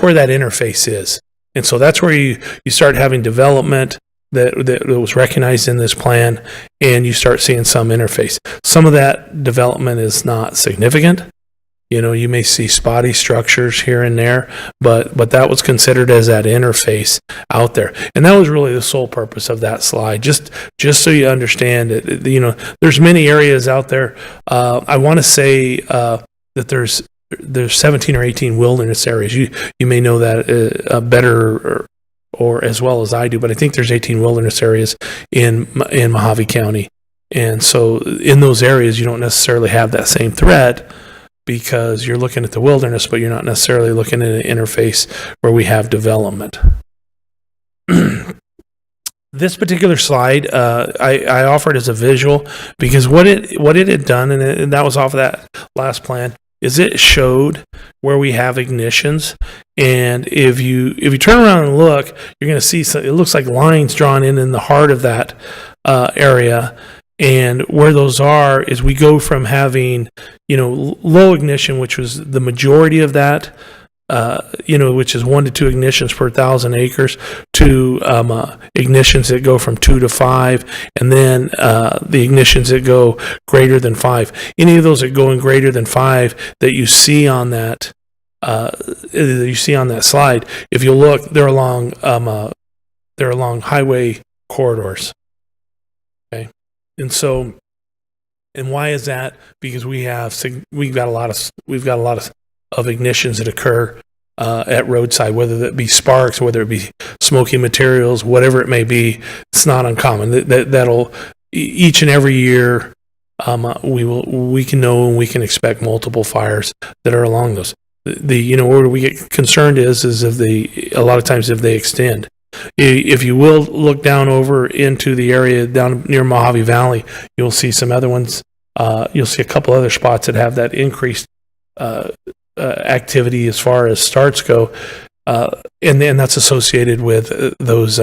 where that interface is, and so that's where you start having development that was recognized in this plan, and you start seeing some interface. Some of that development is not significant. You may see spotty structures here and there, but that was considered as that interface out there, and that was really the sole purpose of that slide. Just so you understand it, there's many areas out there. I want to say that there's 17 or 18 wilderness areas. You may know that better or as well as I do, but I think there's 18 wilderness areas in Mojave County. And so in those areas, you don't necessarily have that same threat, because you're looking at the wilderness, but you're not necessarily looking at an interface where we have development. This particular slide, I offered as a visual, because what it had done, and that was off of that last plan, is it showed where we have ignitions. And if you turn around and look, you're going to see it looks like lines drawn in the heart of that area. And where those are is we go from having, low ignition, which was the majority of that, which is 1 to 2 ignitions per 1,000 acres, to ignitions that go from 2 to 5, and then the ignitions that go greater than 5. Any of those that go in greater than 5 that you see on that slide, if you look, they're along highway corridors. Okay, and so, and why is that? Because we've got a lot of ignitions that occur at roadside, whether that be sparks, whether it be smoky materials, whatever it may be. It's not uncommon. That'll each and every year we can know and we can expect multiple fires that are along those. Where we get concerned is if a lot of times if they extend. If you will look down over into the area down near Mojave Valley, you'll see some other ones. You'll see a couple other spots that have that increased activity as far as starts go, and then that's associated with those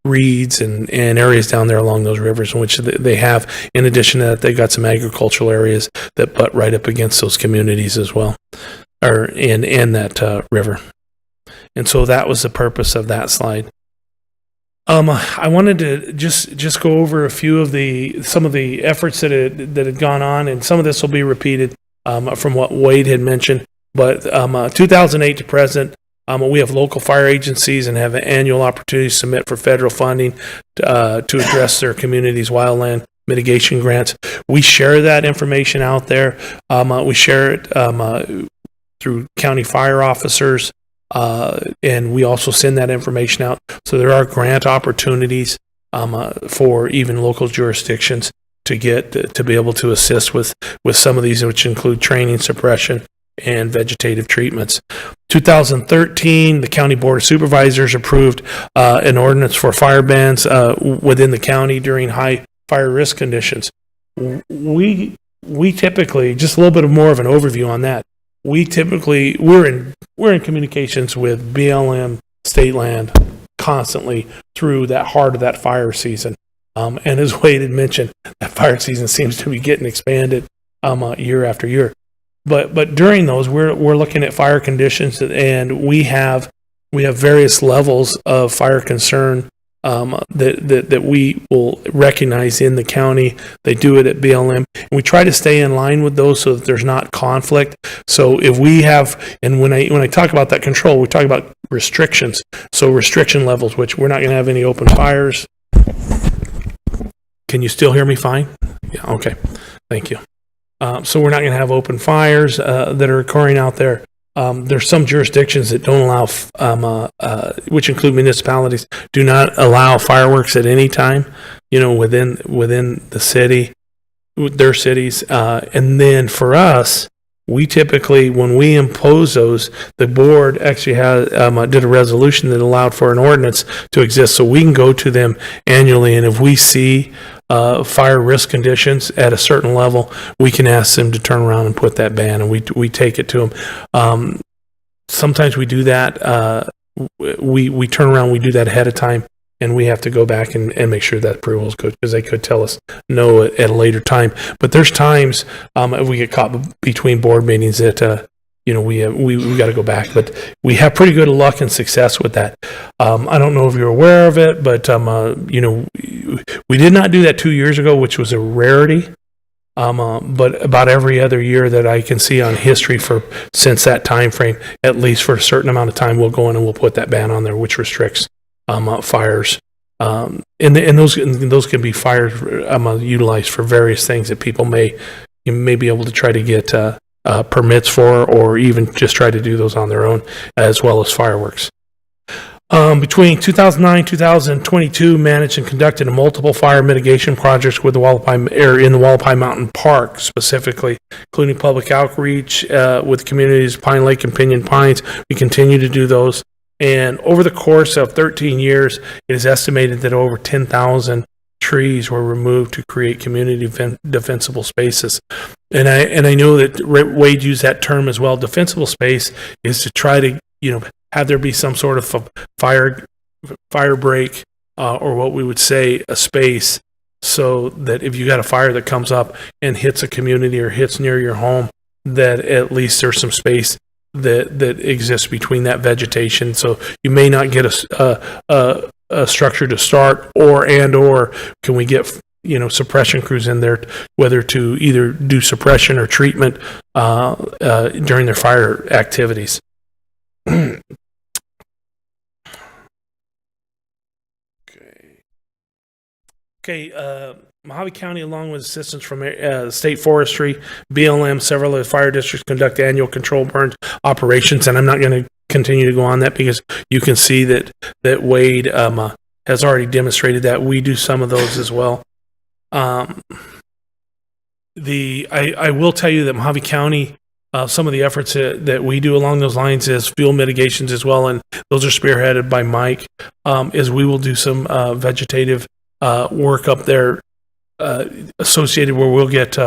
reeds and areas down there along those rivers, in which they have. In addition to that, they've got some agricultural areas that butt right up against those communities as well, or in that river. And so that was the purpose of that slide. I wanted to just go over a few of some of the efforts that had gone on, and some of this will be repeated from what Wade had mentioned. But 2008 to present, we have local fire agencies and have an annual opportunity to submit for federal funding to address their community's wildland mitigation grants. We share that information out there. We share it through county fire officers. And we also send that information out. So there are grant opportunities for even local jurisdictions to be able to assist with some of these, which include training, suppression, and vegetative treatments. 2013, the County Board of Supervisors approved an ordinance for fire bans within the county during high fire risk conditions. We typically, just a little bit more of an overview on that. We're in communications with BLM, State Land, constantly through that heart of that fire season. And as Wade had mentioned, that fire season seems to be getting expanded year after year. But during those, we're looking at fire conditions, and we have various levels of fire concern that we will recognize in the county. They do it at BLM, and we try to stay in line with those so that there's not conflict. So if we have, and when I talk about that control, we talk about restrictions. So restriction levels, which we're not going to have any open fires. Can you still hear me fine? Yeah, okay. Thank you. So we're not going to have open fires that are occurring out there. There's some jurisdictions that don't allow, which include municipalities, do not allow fireworks at any time, within the city, their cities. And then for us, we typically, when we impose those, the board actually did a resolution that allowed for an ordinance to exist, so we can go to them annually, and if we see fire risk conditions at a certain level, we can ask them to turn around and put that ban, and we take it to them. Sometimes we do that. We turn around, we do that ahead of time, and we have to go back and make sure that approval is good, because they could tell us no at a later time. But there's times if we get caught between board meetings that we got to go back. But we have pretty good luck and success with that. I don't know if you're aware of it, but we did not do that 2 years ago, which was a rarity. But about every other year that I can see on history since that time frame, at least for a certain amount of time, we'll go in and we'll put that ban on there, which restricts fires. And those can be fires utilized for various things that people may be able to try to get permits for, or even just try to do those on their own, as well as fireworks. Between 2009 and 2022, managed and conducted multiple fire mitigation projects with in the Wallapai Mountain Park specifically, including public outreach with communities, Pine Lake and Pinyon Pines. We continue to do those. And over the course of 13 years, it is estimated that over 10,000 trees were removed to create community defensible spaces. And I know that Wade used that term as well. Defensible space is to try to, have there be some sort of fire break, or what we would say a space, so that if you got a fire that comes up and hits a community or hits near your home, that at least there's some space that exists between that vegetation. So you may not get a structure to start, or can we get suppression crews in there, whether to either do suppression or treatment during their fire activities. Okay, Mojave County, along with assistance from State Forestry, BLM, several of the fire districts conduct annual control burn operations, and I'm not going to continue to go on that because you can see that Wade has already demonstrated that. We do some of those as well. I will tell you that Mojave County, some of the efforts that we do along those lines is fuel mitigations as well, and those are spearheaded by Mike, is we will do some vegetative work up there associated where we'll get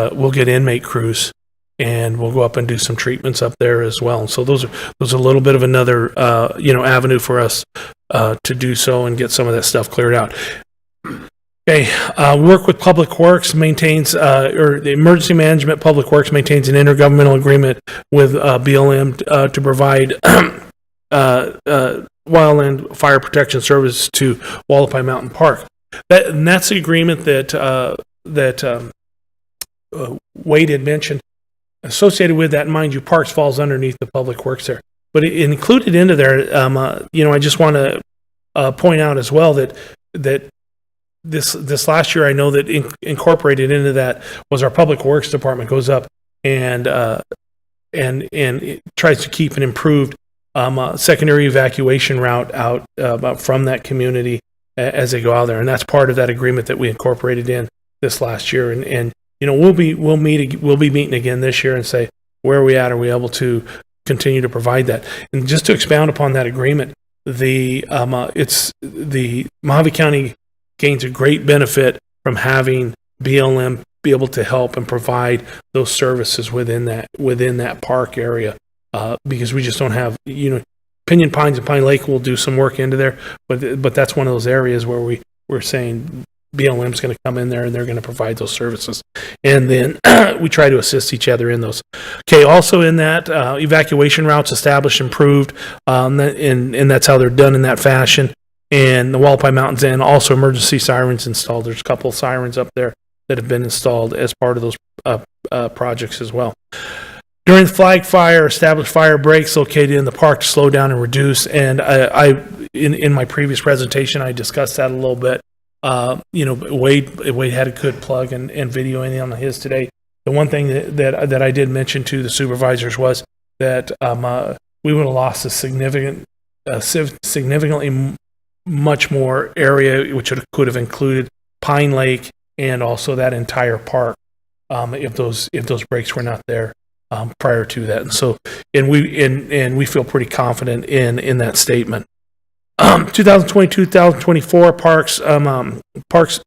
inmate crews, and we'll go up and do some treatments up there as well. So those are a little bit of another avenue for us to do so and get some of that stuff cleared out. Okay, work with Public Works maintains, or the Emergency Management Public Works maintains an intergovernmental agreement with BLM to provide wildland fire protection service to Wallapai Mountain Park. That's the agreement that Wade had mentioned. Associated with that, mind you, Parks falls underneath the Public Works there. But it included into there, I just want to point out as well that this last year, I know that incorporated into that was our Public Works Department goes up and it tries to keep an improved secondary evacuation route out from that community as they go out there, and that's part of that agreement that we incorporated in this last year. And we'll be meeting again this year and say, where are we at? Are we able to continue to provide that? And just to expound upon that agreement, the Mojave County gains a great benefit from having BLM be able to help and provide those services within that park area, because we just don't have Pinyon Pines and Pine Lake will do some work into there, but that's one of those areas where we're saying BLM's going to come in there and they're going to provide those services. And then we try to assist each other in those. Okay, also in that, evacuation routes established, improved, and that's how they're done in that fashion. And the Wallapai Mountains, and also emergency sirens installed. There's a couple of sirens up there that have been installed as part of those projects as well. During the flag fire, established fire breaks located in the park to slow down and reduce. And in my previous presentation, I discussed that a little bit. Wade had a good plug and video in on his today. The one thing that I did mention to the supervisors was that we would have lost a significantly much more area, which could have included Pine Lake and also that entire park, if those breaks were not there prior to that. And so, and we feel pretty confident in that statement. 2022-2024 parks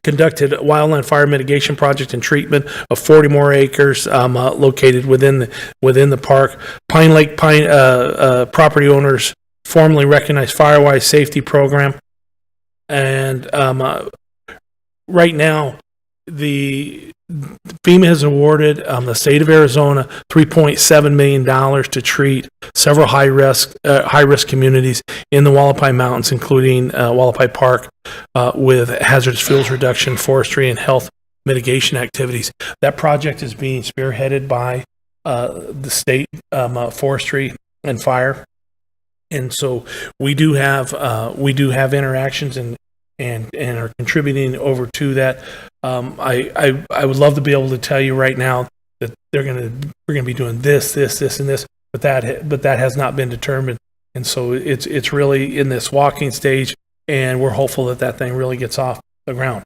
conducted a wildland fire mitigation project and treatment of 40 more acres located within the park. Pine Lake property owners formally recognized Firewise safety program, and right now the FEMA has awarded the state of Arizona $3.7 million to treat several high risk communities in the Wallapai Mountains, including Wallapai Park, with hazardous fuels reduction, forestry, and health mitigation activities. That project is being spearheaded by the state forestry and fire, and so we do have interactions and are contributing over to that. I would love to be able to tell you right now that we're gonna be doing this, and this, but that has not been determined, and so it's really in this walking stage, and we're hopeful that thing really gets off the ground.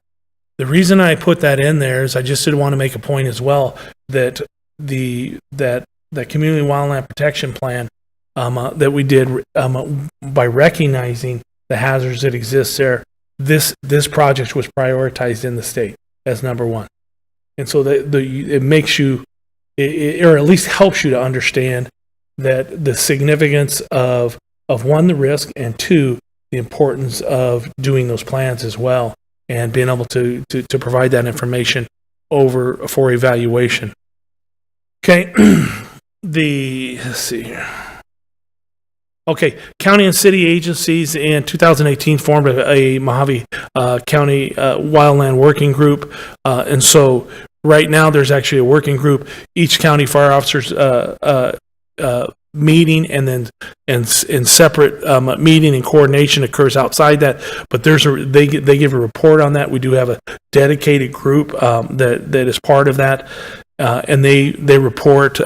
The reason I put that in there is I just did want to make a point as well that the community wildland protection plan that we did by recognizing the hazards that exist there. This project was prioritized in the state as number one, and so it makes you, or at least helps you to understand that the significance of one, the risk, and two, the importance of doing those plans as well, and being able to provide that information for evaluation. Okay, let's see here. Okay, county and city agencies in 2018 formed a Mojave County Wildland Working Group, and so right now there's actually a working group. Each county fire officers meeting, and then and separate meeting and coordination occurs outside that. But they give a report on that. We do have a dedicated group that is part of that, and they report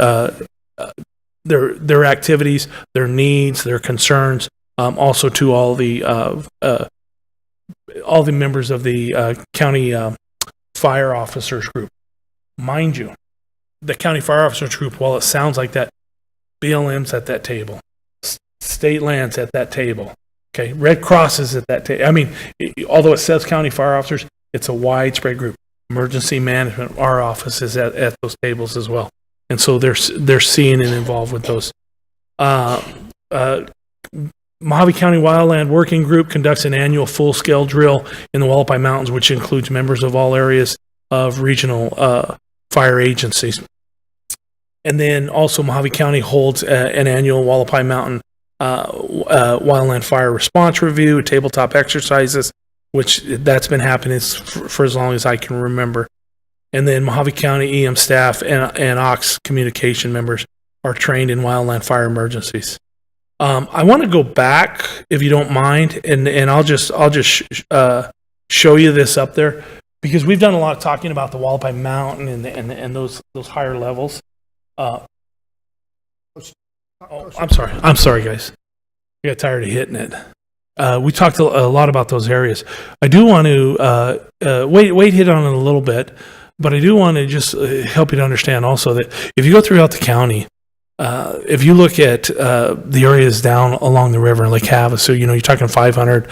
their activities, their needs, their concerns, also to all the members of the county fire officers group. Mind you, the county fire officers group, while it sounds like that, BLM's at that table, state land's at that table. Okay, Red Cross is at that table. I mean, although it says county fire officers, it's a widespread group. Emergency management, our office is at those tables as well. And so they're seeing and involved with those. Mojave County Wildland Working Group conducts an annual full-scale drill in the Wallapai Mountains, which includes members of all areas of regional fire agencies. And then also Mojave County holds an annual Wallapai Mountain Wildland Fire Response Review, tabletop exercises, which that's been happening for as long as I can remember. And then Mojave County EM staff and Ox communication members are trained in wildland fire emergencies. I want to go back, if you don't mind, and I'll just show you this up there, because we've done a lot of talking about the Wallapai Mountain and those higher levels. I'm sorry, guys. I got tired of hitting it. We talked a lot about those areas. I do want to Wade hit on it a little bit. But I do want to just help you to understand also that if you go throughout the county, if you look at the areas down along the river in Lake Havasu, you're talking 500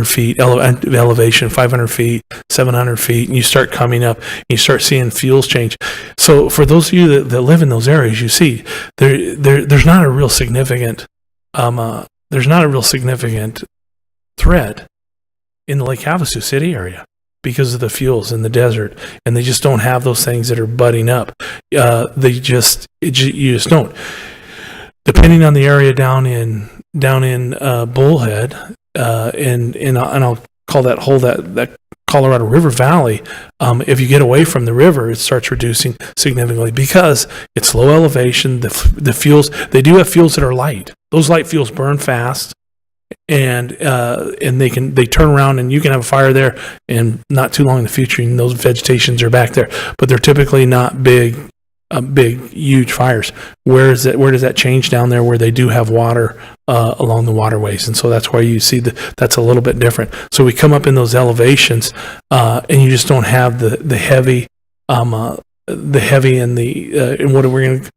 feet elevation, 500 feet, 700 feet, and you start coming up, and you start seeing fuels change. So for those of you that live in those areas, you see there's not a real significant there's not a real significant threat in the Lake Havasu City area because of the fuels in the desert, and they just don't have those things that are budding up. You just don't. Depending on the area down in Bullhead, and I'll call that whole that Colorado River Valley, if you get away from the river, it starts reducing significantly because it's low elevation. The fuels, they do have fuels that are light. Those light fuels burn fast, and they turn around and you can have a fire there, and not too long in the future, and those vegetations are back there. But they're typically not big, huge fires. Where does that change down there where they do have water along the waterways? And so that's why you see that's a little bit different. So we come up in those elevations, and you just don't have the heavy and what are we going to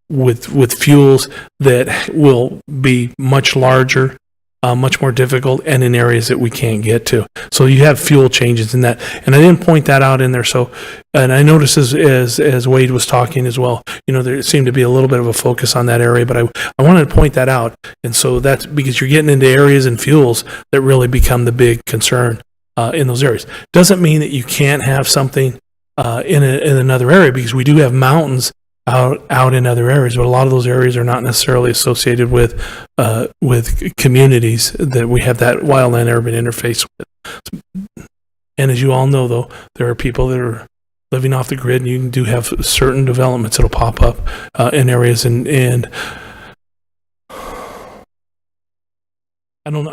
with fuels that will be much larger, much more difficult, and in areas that we can't get to. So you have fuel changes in that, and I didn't point that out in there. So, and I noticed as Wade was talking as well, there seemed to be a little bit of a focus on that area, but I wanted to point that out. And so that's because you're getting into areas and fuels that really become the big concern in those areas. Doesn't mean that you can't have something in another area, because we do have mountains out in other areas, but a lot of those areas are not necessarily associated with communities that we have that wildland urban interface with. And as you all know, though, there are people that are living off the grid, and you do have certain developments that'll pop up in areas, and I don't know.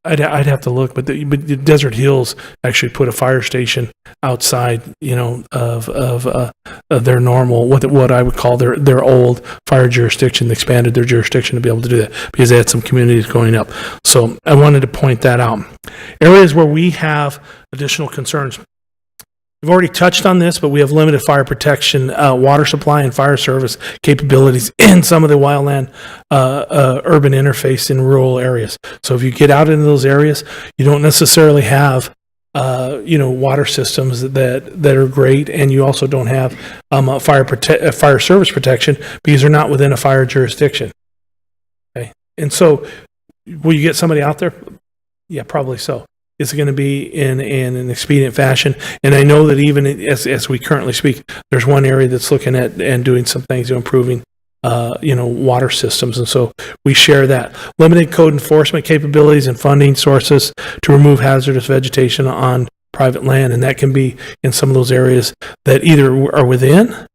I'd have to look, but the Desert Hills actually put a fire station outside, of their normal, what I would call their old fire jurisdiction. They expanded their jurisdiction to be able to do that because they had some communities going up. So I wanted to point that out. Areas where we have additional concerns. We've already touched on this, but we have limited fire protection, water supply, and fire service capabilities in some of the wildland urban interface in rural areas. So if you get out into those areas, you don't necessarily have water systems that are great, and you also don't have fire service protection because they're not within a fire jurisdiction. Okay, and so will you get somebody out there? Yeah, probably so. Is it going to be in an expedient fashion? And I know that even as we currently speak, there's one area that's looking at and doing some things to improving, water systems. And so we share that. Limited code enforcement capabilities and funding sources to remove hazardous vegetation on private land. And that can be in some of those areas that either are within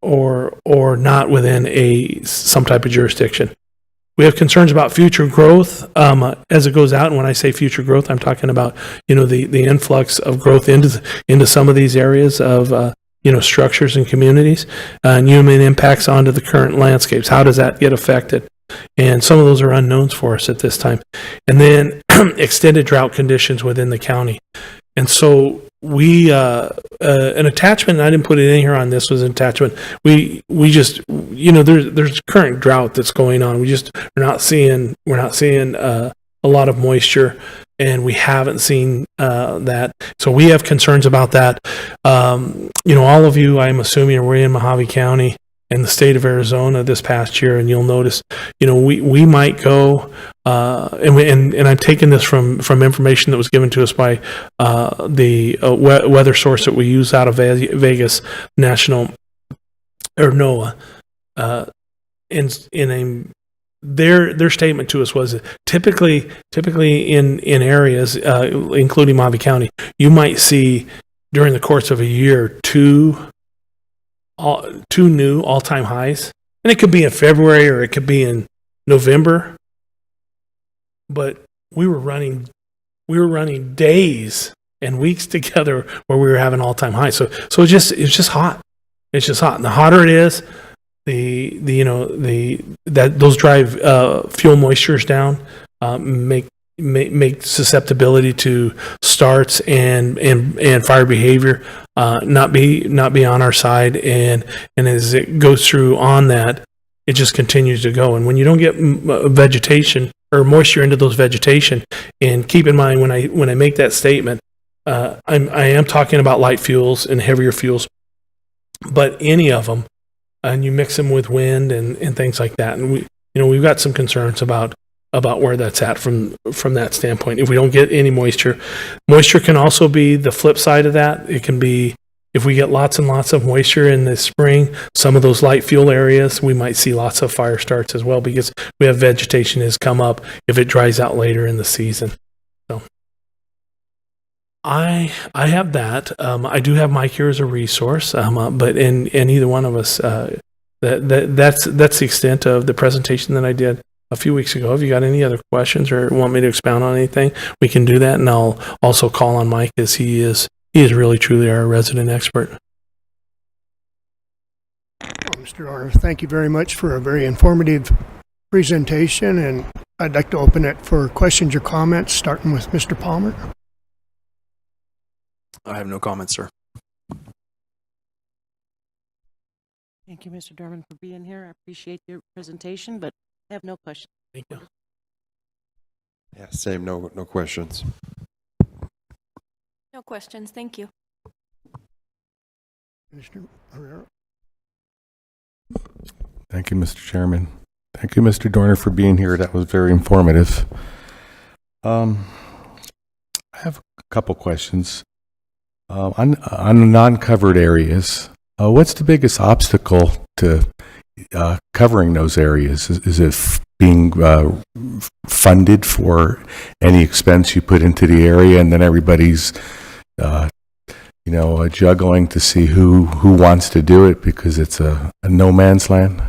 or not within some type of jurisdiction. We have concerns about future growth as it goes out. And when I say future growth, I'm talking about, the influx of growth into some of these areas of, structures and communities, and human impacts onto the current landscapes. How does that get affected? And some of those are unknowns for us at this time. And then extended drought conditions within the county. And so we, an attachment, and I didn't put it in here on this, was an attachment. We just, there's current drought that's going on. We're not seeing a lot of moisture, and we haven't seen that. So we have concerns about that. All of you, I'm assuming, were in Mojave County in the state of Arizona this past year, and you'll notice, we might go, and I'm taking this from information that was given to us by the weather source that we use out of Vegas National, or NOAA, their statement to us was that typically in areas, including Mojave County, you might see during the course of a year two new all-time highs, and it could be in February or it could be in November. But we were running days and weeks together where we were having all-time highs. So it's just hot. It's just hot, and the hotter it is, those drive fuel moistures down, make susceptibility to starts and fire behavior not be on our side, and as it goes through on that, it just continues to go. And when you don't get vegetation or moisture into those vegetation, and keep in mind when I make that statement, I am talking about light fuels and heavier fuels, but any of them, and you mix them with wind and things like that, and we've got some concerns about where that's at from that standpoint. If we don't get any moisture can also be the flip side of that. It can be, if we get lots and lots of moisture in the spring, some of those light fuel areas, we might see lots of fire starts as well, because we have vegetation has come up if it dries out later in the season. So I have that. I do have Mike here as a resource, but in either one of us, that's the extent of the presentation that I did a few weeks ago. If you got any other questions or want me to expound on anything, we can do that, and I'll also call on Mike, as he is really truly our resident expert. Well, Mr. Dorner, thank you very much for a very informative presentation, and I'd like to open it for questions or comments, starting with Mr. Palmer. I have no comments, sir. Thank you, Mr. Dorman, for being here. I appreciate your presentation, but I have no questions. Thank you. Yeah, same, no questions. No questions, thank you. Mr. Herrera. Thank you, Mr. Chairman. Thank you, Mr. Dorner, for being here. That was very informative. I have a couple questions. On non-covered areas, what's the biggest obstacle to covering those areas? Is it being funded for any expense you put into the area, and then everybody's juggling to see who wants to do it because it's a no man's land?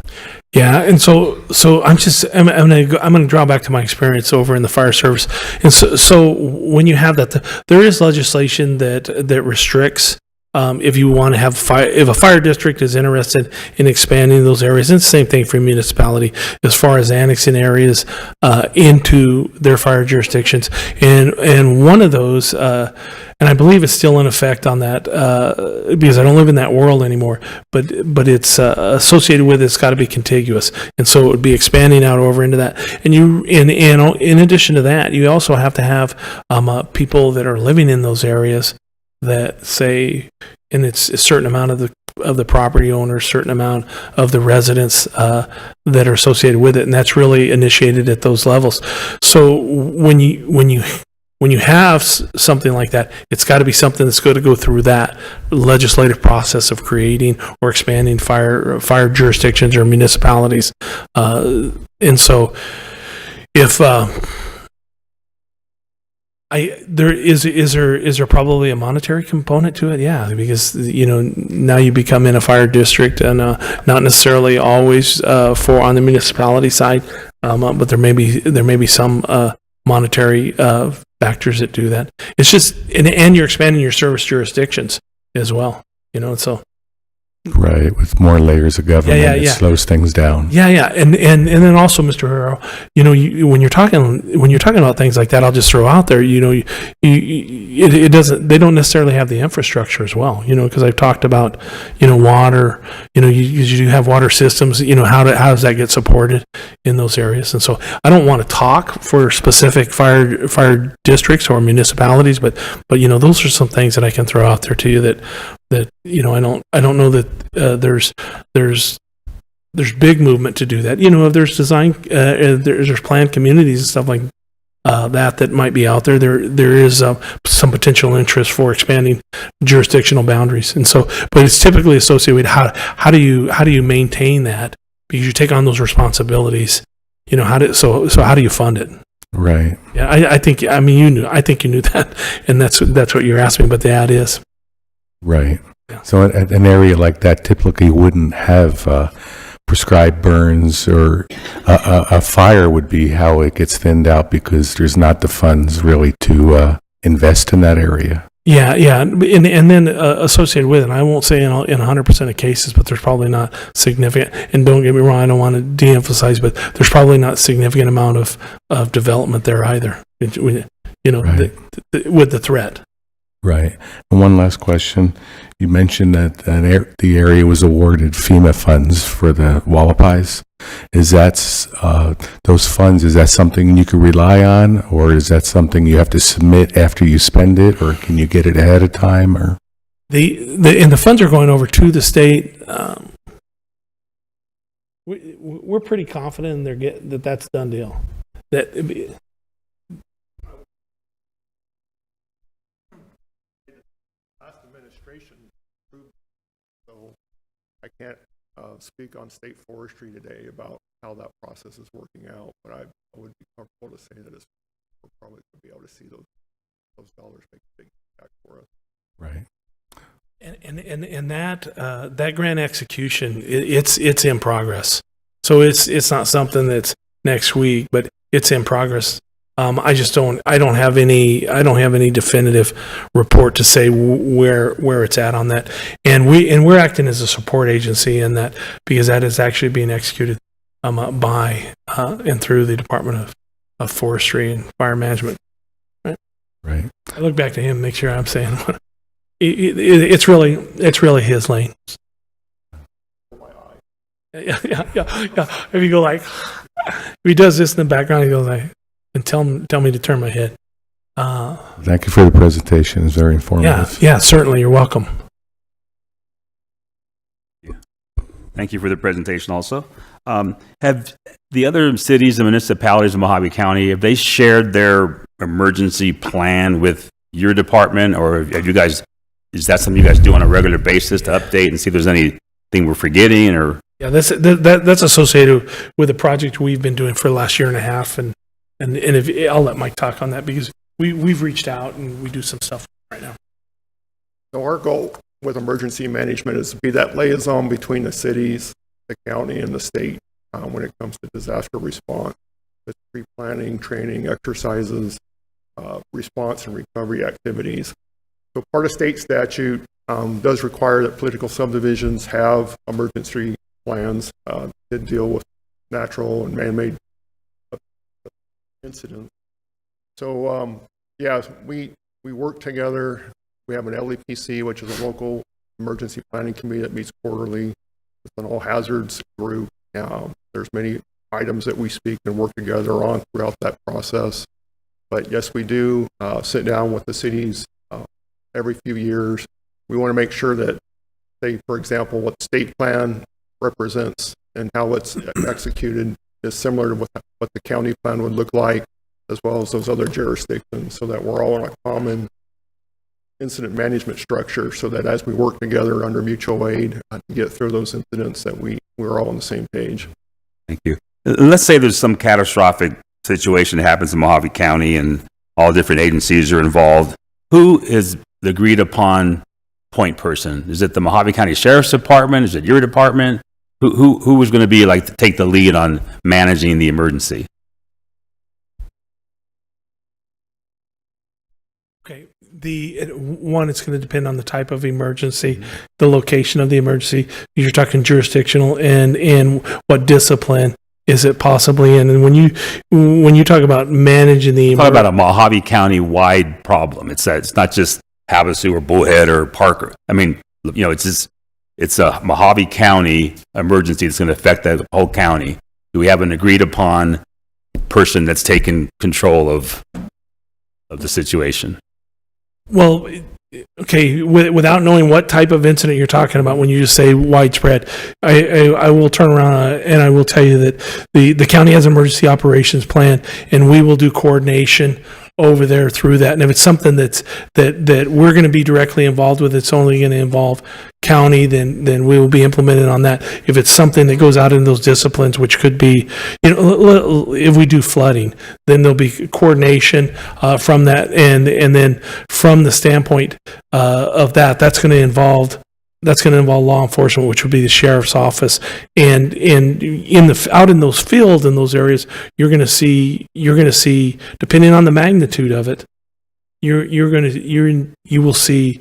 Yeah, and so I'm gonna draw back to my experience over in the fire service, and so when you have that, there is legislation that restricts. If you want to have if a fire district is interested in expanding those areas, and it's the same thing for a municipality as far as annexing areas into their fire jurisdictions, and one of those, and I believe it's still in effect on that because I don't live in that world anymore, but it's associated with it's got to be contiguous, and so it would be expanding out over into that, and in addition to that, you also have to have people that are living in those areas that say, and it's a certain amount of the property owner, certain amount of the residents that are associated with it, and that's really initiated at those levels. So when you have something like that, it's got to be something that's going to go through that legislative process of creating or expanding fire jurisdictions or municipalities, and so if is there probably a monetary component to it? Yeah, because now you become in a fire district, and not necessarily always for on the municipality side, but there may be some monetary factors that do that. It's just and you're expanding your service jurisdictions as well. So. Right, with more layers of government, it slows things down. Yeah, and then also, Mr. Herrero, when you're talking about things like that, I'll just throw out there, it doesn't. They don't necessarily have the infrastructure as well, because I've talked about, water, you have water systems, how does that get supported in those areas? And so I don't want to talk for specific fire districts or municipalities, but those are some things that I can throw out there to you that I don't know that there's big movement to do that. If there's design, there's planned communities and stuff like that might be out there. There is some potential interest for expanding jurisdictional boundaries, and so, but it's typically associated with how do you maintain that, because you take on those responsibilities. How do you fund it? Right. Yeah, I think you knew that, and that's what you're asking. But that is. Right. So an area like that typically wouldn't have prescribed burns, or a fire would be how it gets thinned out, because there's not the funds really to invest in that area. Yeah, and then associated with it, I won't say in 100% of cases, but there's probably not significant, and don't get me wrong, I don't want to de-emphasize, but there's probably not significant amount of development there either, right. With the threat. Right. And one last question. You mentioned that the area was awarded FEMA funds for the Wallapies. Is that those funds, is that something you can rely on, or is that something you have to submit after you spend it, or can you get it ahead of time? Or the funds are going over to the state. we're pretty confident that that's a done deal. That last administration approved, so I can't speak on state forestry today about how that process is working out, but I would be comfortable to say that we're probably going to be able to see those dollars make a big impact for us. Right. And that grant execution, it's in progress. So it's not something that's next week, but it's in progress. I don't have any definitive report to say where it's at on that. And we're acting as a support agency in that, because that is actually being executed by and through the Department of Forestry and Fire Management. Right. I look back to him, make sure I'm saying it's really his lane. Yeah. If you go like, if he does this in the background, he goes like, and tell me to turn my head. Thank you for the presentation. It's very informative. Yeah, certainly. You're welcome. Thank you for the presentation also. Have the other cities and municipalities in Mojave County, have they shared their emergency plan with your department, or have you guys, is that something you guys do on a regular basis to update and see if there's anything we're forgetting, or? Yeah, that's associated with the project we've been doing for the last year and a half, and if I'll let Mike talk on that, because we've reached out and we do some stuff right now. So our goal with emergency management is to be that liaison between the cities, the county, and the state when it comes to disaster response, with pre-planning, training, exercises, response and recovery activities. So part of state statute does require that political subdivisions have emergency plans to deal with natural and man-made incidents. So yeah, we work together. We have an LEPC, which is a local emergency planning committee that meets quarterly. It's an all hazards group. There's many items that we speak and work together on throughout that process. But yes, we do sit down with the cities every few years. We want to make sure that, say, for example, what the state plan represents and how it's executed is similar to what the county plan would look like, as well as those other jurisdictions, so that we're all on a common incident management structure, so that as we work together under mutual aid to get through those incidents, that we're all on the same page. Thank you. Let's say there's some catastrophic situation that happens in Mojave County and all different agencies are involved. Who is the agreed upon point person? Is it the Mojave County Sheriff's Department? Is it your department? Who was going to be like to take the lead on managing the emergency? Okay, it's going to depend on the type of emergency, the location of the emergency. You're talking jurisdictional and what discipline is it possibly in. And when you talk about managing the Talk about a Mojave County wide problem. It's not just Havasu or Bullhead or Parker. I mean, it's a Mojave County emergency that's going to affect the whole county. Do we have an agreed upon person that's taking control of the situation? Well, okay, without knowing what type of incident you're talking about, when you just say widespread, I will turn around and I will tell you that the county has an emergency operations plan, and we will do coordination over there through that. And if it's something that we're going to be directly involved with, it's only going to involve county, then we will be implemented on that. If it's something that goes out in those disciplines, which could be, if we do flooding, then there'll be coordination from that, and then from the standpoint of that's going to involve law enforcement, which would be the sheriff's office, and out in those fields, in those areas, you're going to see, depending on the magnitude of it, you will see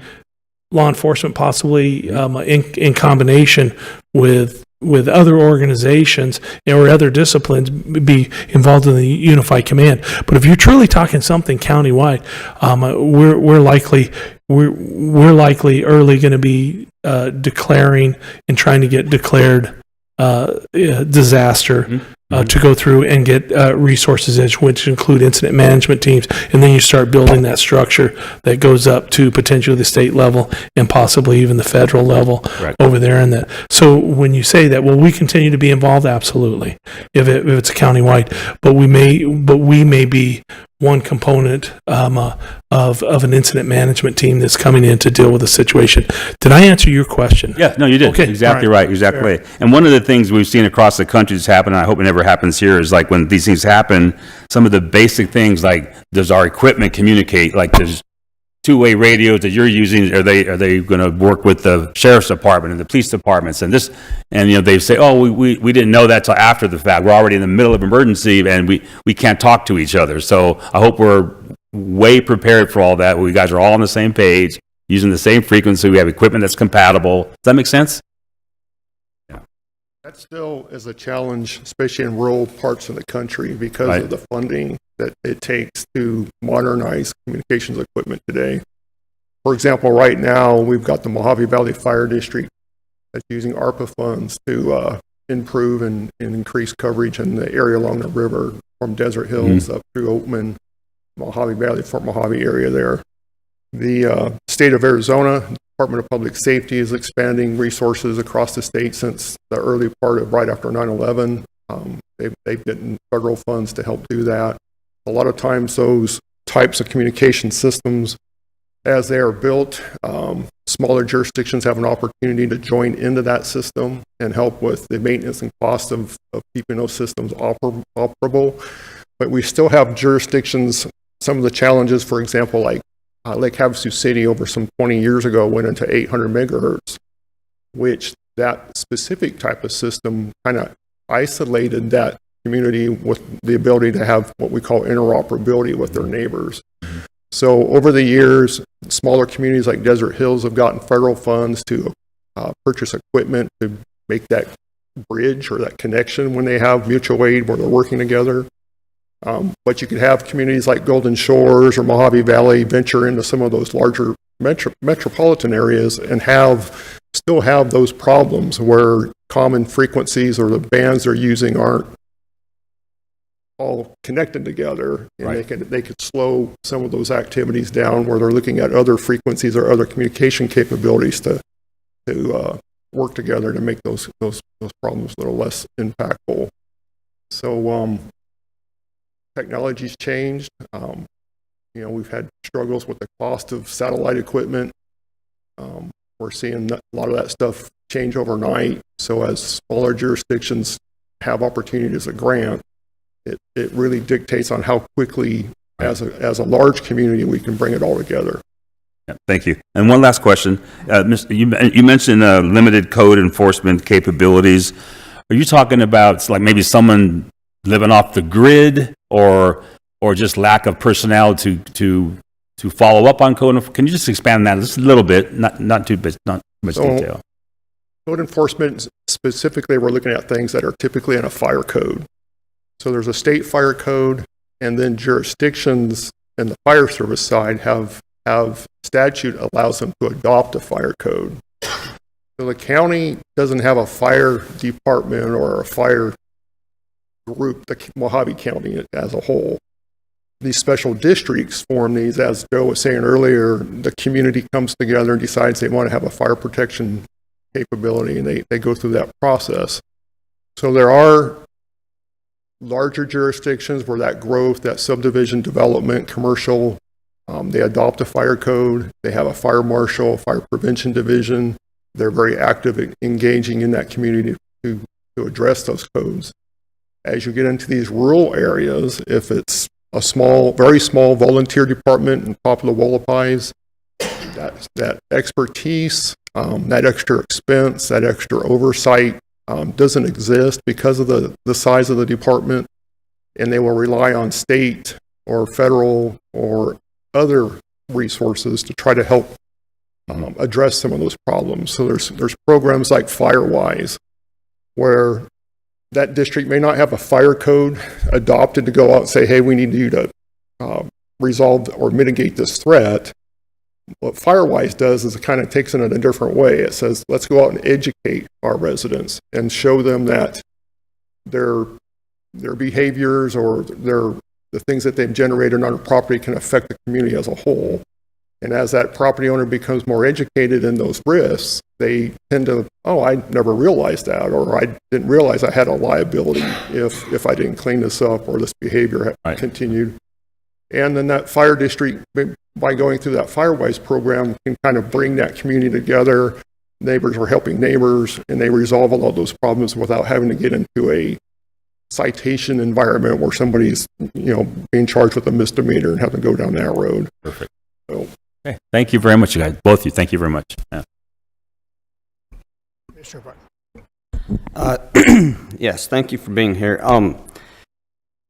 law enforcement possibly in combination with other organizations or other disciplines be involved in the unified command. But if you're truly talking something countywide, we're likely early going to be declaring and trying to get declared disaster to go through and get resources, which include incident management teams, and then you start building that structure that goes up to potentially the state level and possibly even the federal level over there. And that, so when you say that, will we continue to be involved? Absolutely, if it's a countywide, but we may be one component of an incident management team that's coming in to deal with a situation. Did I answer your question? Yeah, no, you did. Okay, Exactly all right. right, exactly right. And one of the things we've seen across the country that's happened, and I hope it never happens here, is like when these things happen, some of the basic things like, does our equipment communicate? Like, there's two-way radios that you're using, are they going to work with the sheriff's department and the police departments and this? And, they say, oh, we didn't know that till after the fact. We're already in the middle of emergency and we can't talk to each other. So I hope we're way prepared for all that. You guys are all on the same page, using the same frequency. We have equipment that's compatible. Does that make sense? That still is a challenge, especially in rural parts of the country, because of the funding that it takes to modernize communications equipment today. For example, right now, we've got the Mojave Valley Fire District that's using ARPA funds to improve and increase coverage in the area along the river from Desert Hills up through Oatman, Mojave Valley, Fort Mojave area there. The state of Arizona, Department of Public Safety, is expanding resources across the state since the early part of right after 9/11. They've gotten federal funds to help do that. A lot of times those types of communication systems, as they are built, smaller jurisdictions have an opportunity to join into that system and help with the maintenance and cost of keeping those systems operable. But we still have jurisdictions, some of the challenges, for example, like Lake Havasu City over some 20 years ago went into 800 megahertz, which that specific type of system kind of isolated that community with the ability to have what we call interoperability with their neighbors. So over the years, smaller communities like Desert Hills have gotten federal funds to purchase equipment to make that bridge or that connection when they have mutual aid where they're working together. But you could have communities like Golden Shores or Mojave Valley venture into some of those larger metropolitan areas and still have those problems where common frequencies or the bands they're using aren't all connected together, and they could slow some of those activities down where they're looking at other frequencies or other communication capabilities to work together to make those problems a little less impactful. So technology's changed. We've had struggles with the cost of satellite equipment. We're seeing a lot of that stuff change overnight. So as smaller jurisdictions have opportunities to grant, it really dictates on how quickly, as a large community, we can bring it all together. Yeah, thank you. And one last question. You mentioned limited code enforcement capabilities. Are you talking about like maybe someone living off the grid or just lack of personnel to follow up on code? Can you just expand that just a little bit? Not much detail. Code enforcement, specifically, we're looking at things that are typically in a fire code. So there's a state fire code, and then jurisdictions in the fire service side have statute allows them to adopt a fire code. So the county doesn't have a fire department or a fire group, the Mojave County as a whole. These special districts form these, as Joe was saying earlier, the community comes together and decides they want to have a fire protection capability, and they go through that process. So there are larger jurisdictions where that growth, that subdivision development, commercial, they adopt a fire code, they have a fire marshal, fire prevention division. They're very active in engaging in that community to address those codes. As you get into these rural areas, if it's a very small volunteer department in Poplar Wallapies, that expertise, that extra expense, that extra oversight doesn't exist because of the size of the department, and they will rely on state or federal or other resources to try to help address some of those problems. So there's programs like FireWise, where that district may not have a fire code adopted to go out and say, hey, we need you to resolve or mitigate this threat. What FireWise does is it kind of takes it in a different way. It says, let's go out and educate our residents and show them that their their behaviors or the things that they've generated on their property can affect the community as a whole. And as that property owner becomes more educated in those risks, they tend to, oh, I never realized that, or I didn't realize I had a liability if I didn't clean this up or this behavior continued. And then that fire district, by going through that Firewise program, can kind of bring that community together. Neighbors are helping neighbors, and they resolve all of those problems without having to get into a citation environment where somebody's, being charged with a misdemeanor and having to go down that road. Perfect. So, Okay. Thank you very much, you guys. Both of you, thank you very much. Yeah. Commissioner Barton. Yes, thank you for being here.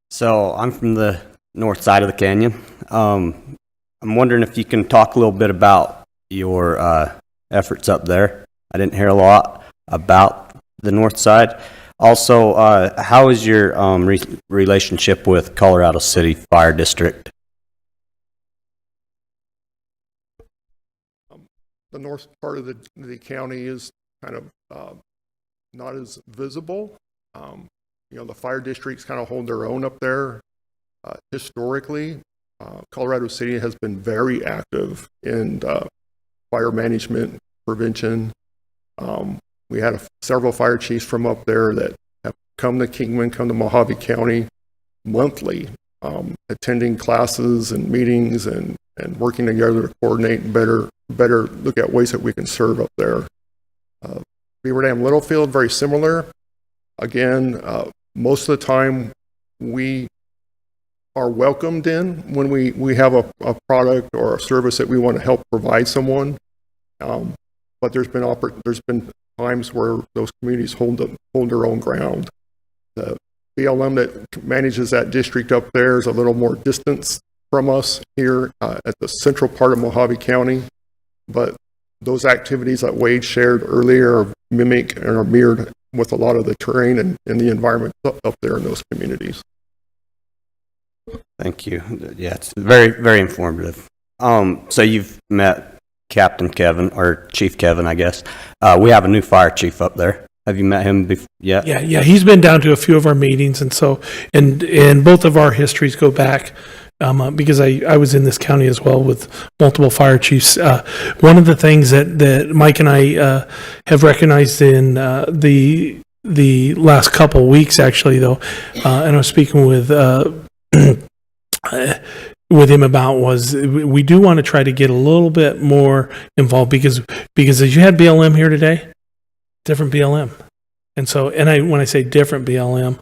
So I'm from the north side of the canyon. I'm wondering if you can talk a little bit about your efforts up there. I didn't hear a lot about the north side. Also, how is your relationship with Colorado City Fire District? the north part of the county is kind of not as visible. The fire districts kind of hold their own up there. Historically, Colorado City has been very active in fire management, prevention. We had several fire chiefs from up there that have come to Kingman, come to Mojave County monthly, attending classes and meetings and working together to coordinate and better look at ways that we can serve up there. Beaver Dam Littlefield, very similar. Again, most of the time we are welcomed in when we have a product or a service that we want to help provide someone. But there's been times where those communities hold their own ground. The BLM that manages that district up there is a little more distance from us here at the central part of Mojave County. But those activities that Wade shared earlier mimic and are mirrored with a lot of the terrain and the environment up there in those communities. Thank you. Yeah, it's very, very informative. So you've met Captain Kevin, or Chief Kevin, I guess. We have a new fire chief up there. Have you met him yet? Yeah, he's been down to a few of our meetings, and so, and both of our histories go back, because I was in this county as well with multiple fire chiefs. One of the things that Mike and I have recognized in the last couple weeks, actually, though, and I was speaking with him about, was we do want to try to get a little bit more involved, because as you had BLM here today, different BLM. And so, when I say different BLM,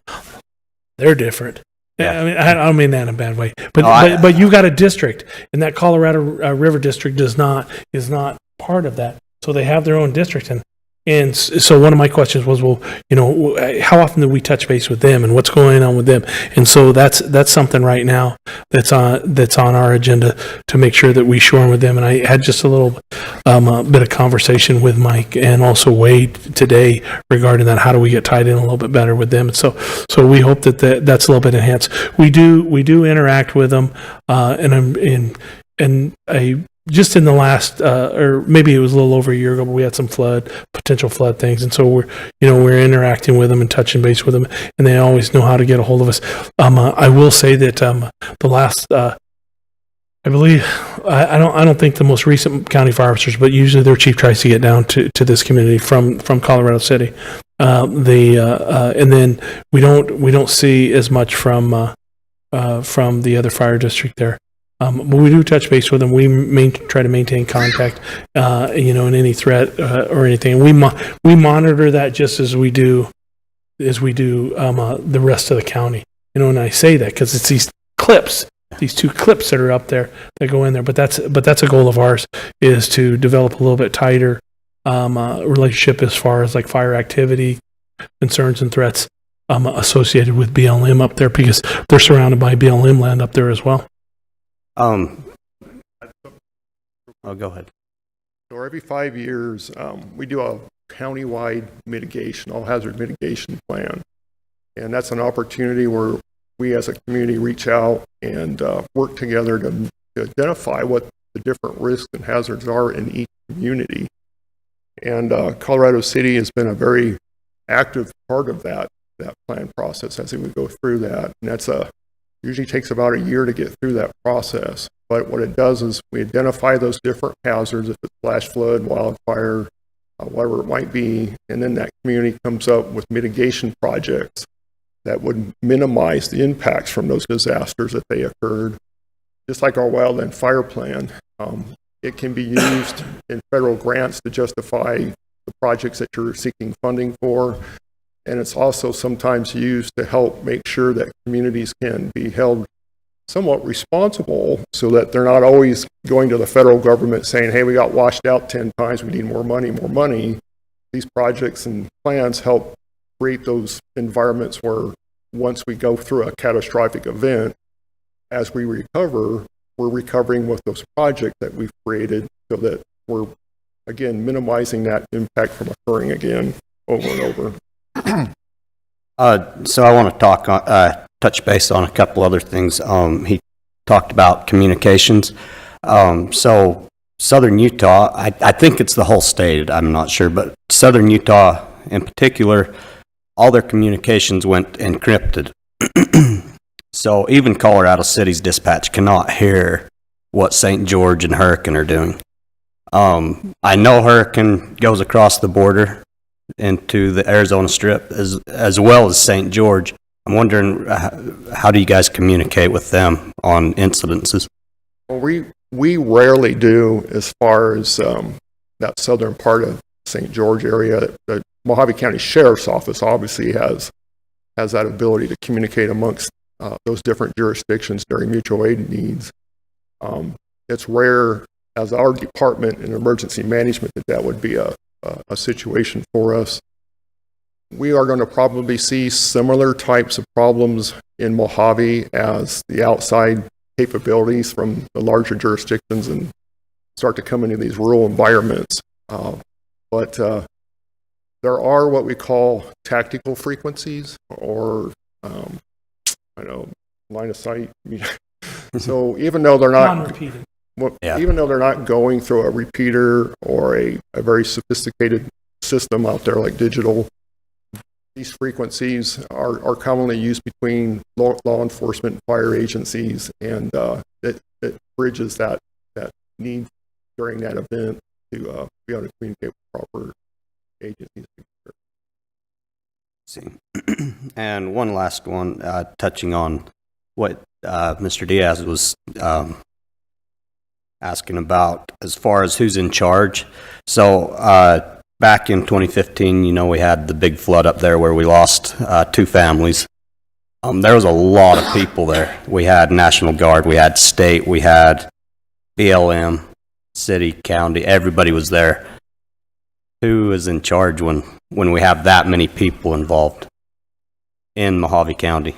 they're different. Yeah. I mean, I don't mean that in a bad way, but you got a district, and that Colorado River district is not part of that. So they have their own district, and so one of my questions was, well, how often do we touch base with them, and what's going on with them? And so that's something right now that's on our agenda to make sure that we shore in with them. And I had just a little bit of conversation with Mike and also Wade today regarding that. How do we get tied in a little bit better with them? And so we hope that's a little bit enhanced. We do interact with them, just in the last, or maybe it was a little over a year ago, but we had some potential flood things. And so we're interacting with them and touching base with them, and they always know how to get a hold of us. I will say that, the last, I believe, I don't think the most recent county fire officers, but usually their chief tries to get down to this community from Colorado City. And then we don't see as much from the other fire district there. But we do touch base with them. We try to maintain contact, in any threat or anything. We monitor that just as we do the rest of the county. And I say that because it's these two clips that are up there that go in there. But that's a goal of ours, is to develop a little bit tighter relationship as far as like fire activity, concerns, and threats associated with BLM up there, because they're surrounded by BLM land up there as well. Oh, go ahead. So every 5 years, we do a countywide mitigation, all hazard mitigation plan. And that's an opportunity where we as a community reach out and work together to identify what the different risks and hazards are in each community. And Colorado City has been a very active part of that that plan process as we go through that. And that's usually takes about a year to get through that process. But what it does is we identify those different hazards, if it's flash flood, wildfire, whatever it might be, and then that community comes up with mitigation projects that would minimize the impacts from those disasters if they occurred. Just like our wildland fire plan, it can be used in federal grants to justify the projects that you're seeking funding for. And it's also sometimes used to help make sure that communities can be held somewhat responsible so that they're not always going to the federal government saying, hey, we got washed out 10 times, we need more money, more money. These projects and plans help create those environments where once we go through a catastrophic event, as we recover, we're recovering with those projects that we've created so that we're, again, minimizing that impact from occurring again over and over. So I want to touch base on a couple other things. He talked about communications. So Southern Utah, I think it's the whole state, I'm not sure, but Southern Utah in particular, all their communications went encrypted. So even Colorado City's dispatch cannot hear what St. George and Hurricane are doing. I know Hurricane goes across the border into the Arizona Strip as well as St. George. I'm wondering, how do you guys communicate with them on incidences? Well, we rarely do as far as that southern part of St. George area. The Mojave County Sheriff's Office obviously has that ability to communicate amongst those different jurisdictions during mutual aid needs. It's rare as our department in emergency management that would be a situation for us. We are going to probably see similar types of problems in Mojave as the outside capabilities from the larger jurisdictions and start to come into these rural environments. But there are what we call tactical frequencies or line of sight. So even though they're not Non-repeating. even though they're not going through a repeater or a very sophisticated system out there like digital, these frequencies are commonly used between law enforcement and fire agencies, and it bridges that need during that event to be able to communicate with proper agencies. See. And one last one, touching on what Mr. Diaz was asking about as far as who's in charge. So back in 2015, we had the big flood up there where we lost 2 families. There was a lot of people there. We had National Guard, we had state, we had BLM, city, county, everybody was there. Who is in charge when we have that many people involved in Mojave County?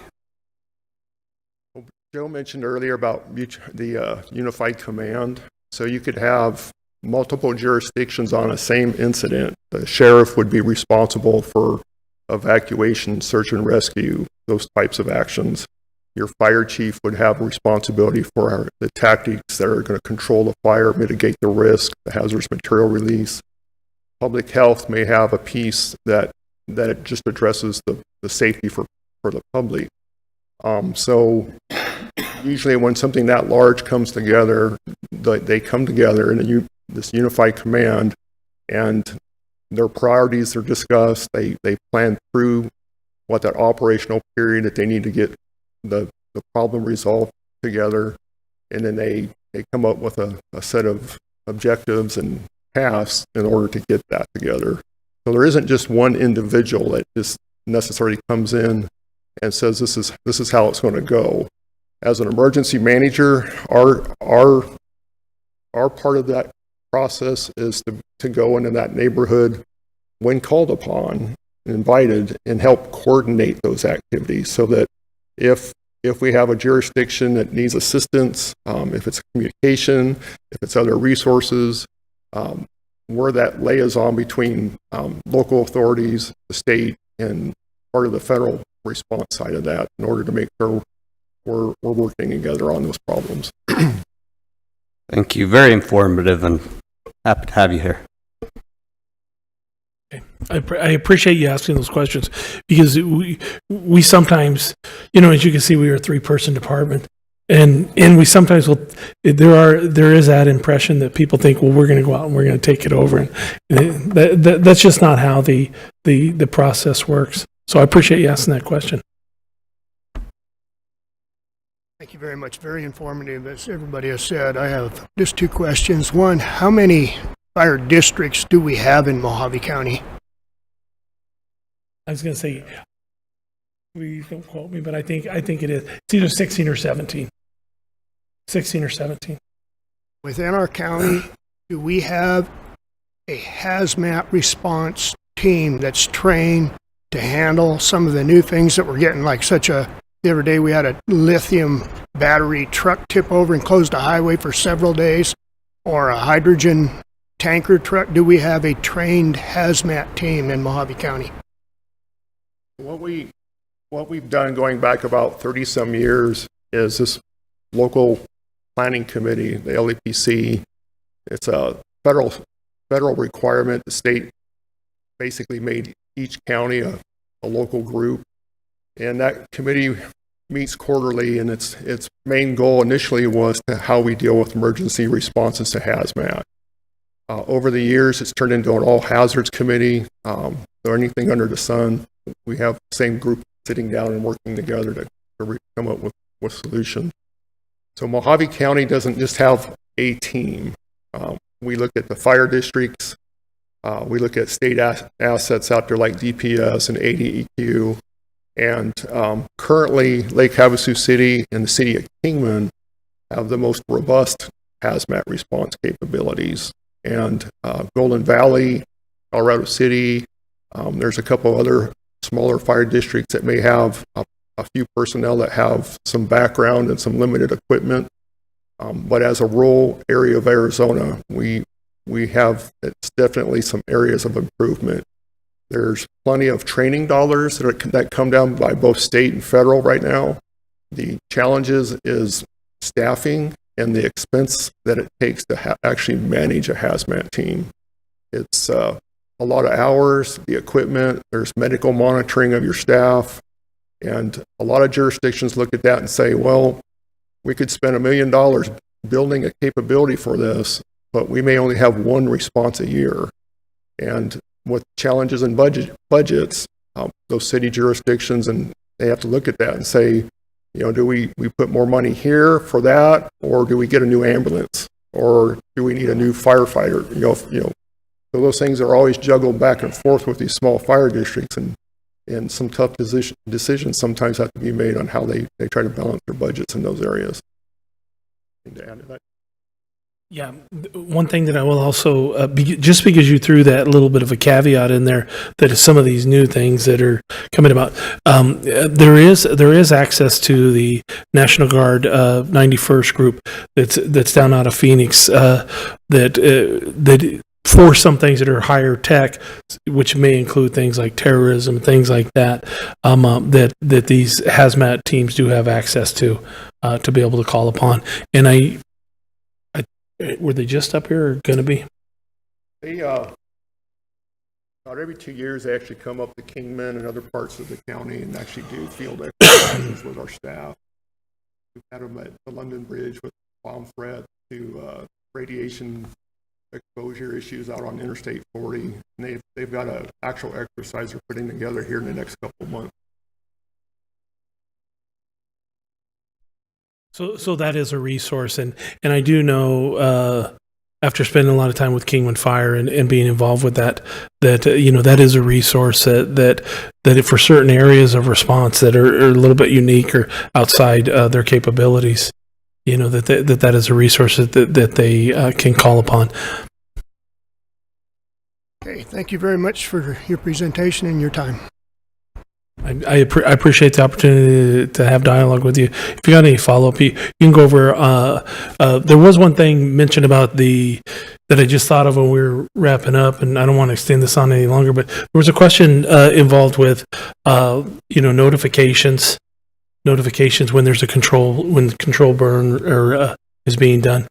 Joe mentioned earlier about the unified command. So you could have multiple jurisdictions on a same incident. The sheriff would be responsible for evacuation, search and rescue, those types of actions. Your fire chief would have responsibility for the tactics that are going to control the fire, mitigate the risk, the hazardous material release. Public health may have a piece that it just addresses the safety for the public. So usually when something that large comes together, they come together in this unified command, and their priorities are discussed. They plan through what that operational period that they need to get the problem resolved together, and then they come up with a set of objectives and tasks in order to get that together. So there isn't just one individual that just necessarily comes in and says this is how it's going to go. As an emergency manager, our part of that process is to go into that neighborhood when called upon, invited, and help coordinate those activities so that if we have a jurisdiction that needs assistance, if it's communication, if it's other resources, we're that liaison between local authorities, the state, and part of the federal response side of that in order to make sure we're working together on those problems. Thank you. Very informative and happy to have you here. I appreciate you asking those questions because we sometimes, as you can see, we are a 3-person department. And we sometimes will, there is that impression that people think, well, we're going to go out and we're going to take it over. And that's just not how the process works. So I appreciate you asking that question. Thank you very much. Very informative, as everybody has said. I have just 2 questions. One, how many fire districts do we have in Mojave County? I was going to say, please don't quote me, but I think it is. It's either 16 or 17. 16 or 17. Within our county, do we have a hazmat response team that's trained to handle some of the new things that we're getting, like the other day we had a lithium battery truck tip over and closed a highway for several days, or a hydrogen tanker truck? Do we have a trained hazmat team in Mojave County? What we've done going back about 30-some years is this local planning committee, the LEPC. It's a federal requirement. The state basically made each county a local group, and that committee meets quarterly, and its main goal initially was how we deal with emergency responses to hazmat. Over the years, it's turned into an all hazards committee. Or anything under the sun, we have the same group sitting down and working together to come up with solutions. So Mojave County doesn't just have a team. We look at the fire districts. We look at state assets out there like DPS and ADEQ. And currently, Lake Havasu City and the city of Kingman have the most robust hazmat response capabilities. And Golden Valley, Colorado City, there's a couple other smaller fire districts that may have a few personnel that have some background and some limited equipment. But as a rural area of Arizona, we have, it's definitely some areas of improvement. There's plenty of training dollars that come down by both state and federal right now. The challenges is staffing and the expense that it takes to actually manage a hazmat team. It's a lot of hours, the equipment, there's medical monitoring of your staff. And a lot of jurisdictions look at that and say, well, we could spend $1 million building a capability for this, but we may only have one response a year. And with challenges in budgets, those city jurisdictions, and they have to look at that and say, do we put more money here for that, or do we get a new ambulance, or do we need a new firefighter? So those things are always juggled back and forth with these small fire districts, and some tough decisions sometimes have to be made on how they try to balance their budgets in those areas. To add to that. Yeah, one thing that I will also, just because you threw that little bit of a caveat in there, that is some of these new things that are coming about, there is access to the National Guard 91st group that's down out of Phoenix, that for some things that are higher tech, which may include things like terrorism, things like that, that these hazmat teams do have access to be able to call upon. And were they just up here or going to be? They, about every 2 years, they actually come up to Kingman and other parts of the county and actually do field exercises with our staff. We've had them at the London Bridge with bomb threat to radiation exposure issues out on Interstate 40. And they've got an actual exercise they're putting together here in the next couple of months. So that is a resource, and I do know after spending a lot of time with Kingman Fire and being involved with that that is a resource that for certain areas of response that are a little bit unique or outside their capabilities, that is a resource that they can call upon. Okay, thank you very much for your presentation and your time. I appreciate the opportunity to have dialogue with you. If you got any follow-up, you can go over, there was one thing mentioned about that I just thought of when we were wrapping up, and I don't want to extend this on any longer, but there was a question involved with, notifications when there's a control burn or is being done.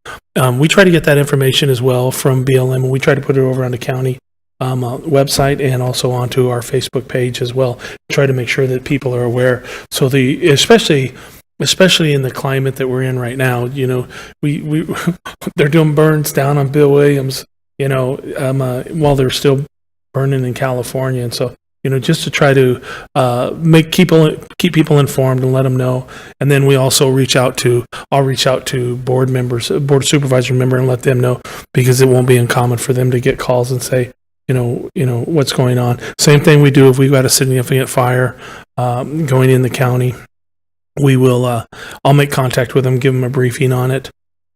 We try to get that information as well from BLM, and we try to put it over on the county website and also onto our Facebook page as well. Try to make sure that people are aware. So especially in the climate that we're in right now, you know, we they're doing burns down on Bill Williams, you know, while they're still burning in California. And so, you know, just to try to keep people informed and let them know. And then we also I'll reach out to board members, board supervisor member, and let them know, because it won't be uncommon for them to get calls and say, you know what's going on. Same thing we do if we've got a significant fire going in the county. We will, I'll make contact with them, give them a briefing on it,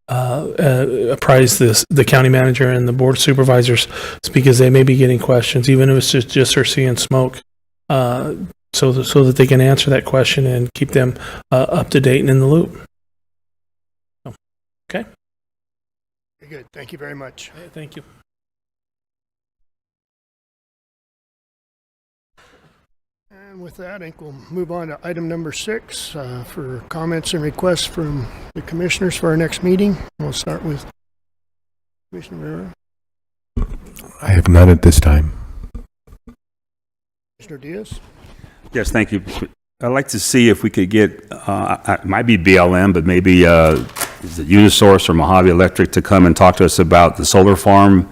apprise the county manager and the board supervisors, because they may be getting questions, even if it's just they're seeing smoke, so that they can answer that question and keep them up to date and in the loop. Okay. Very good. Thank you very much. Thank you. And with that, I think we'll move on to item number 6 for comments and requests from the commissioners for our next meeting. We'll start with Commissioner Rivera. I have none at this time. Commissioner Diaz? Yes, thank you. I'd like to see if we could get, it might be BLM, but maybe is it Unisource or Mojave Electric to come and talk to us about the solar farm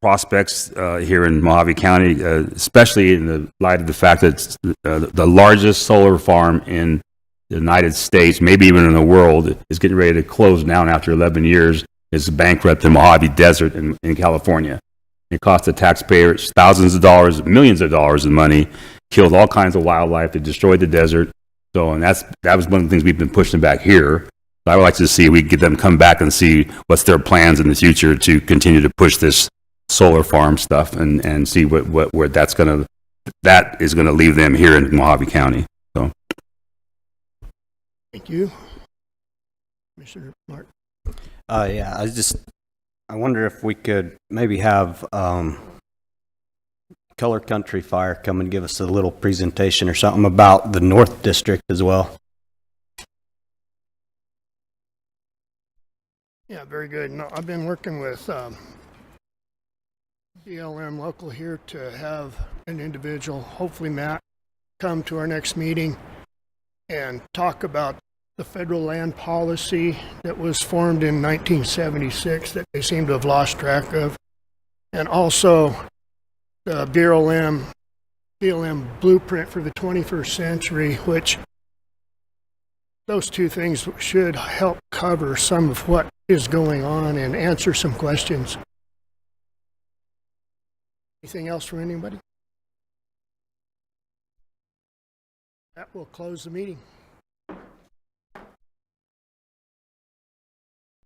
prospects here in Mojave County, especially in the light of the fact that it's the largest solar farm in the United States, maybe even in the world, is getting ready to close down after 11 years. It's bankrupt in Mojave Desert in California. It cost the taxpayers thousands of dollars, millions of dollars in money, killed all kinds of wildlife, it destroyed the desert. So, and that was one of the things we've been pushing back here. So I would like to see if we can get them come back and see what's their plans in the future to continue to push this solar farm stuff and see where that is gonna leave them here in Mojave County. So, Thank you. Commissioner Martin? Yeah, I wonder if we could maybe have Color Country Fire come and give us a little presentation or something about the North District as well. Yeah, very good. No, I've been working with BLM local here to have an individual, hopefully Matt, come to our next meeting and talk about the federal land policy that was formed in 1976 that they seem to have lost track of, and also the BLM blueprint for the 21st century, which those two things should help cover some of what is going on and answer some questions. Anything else from anybody? That will close the meeting.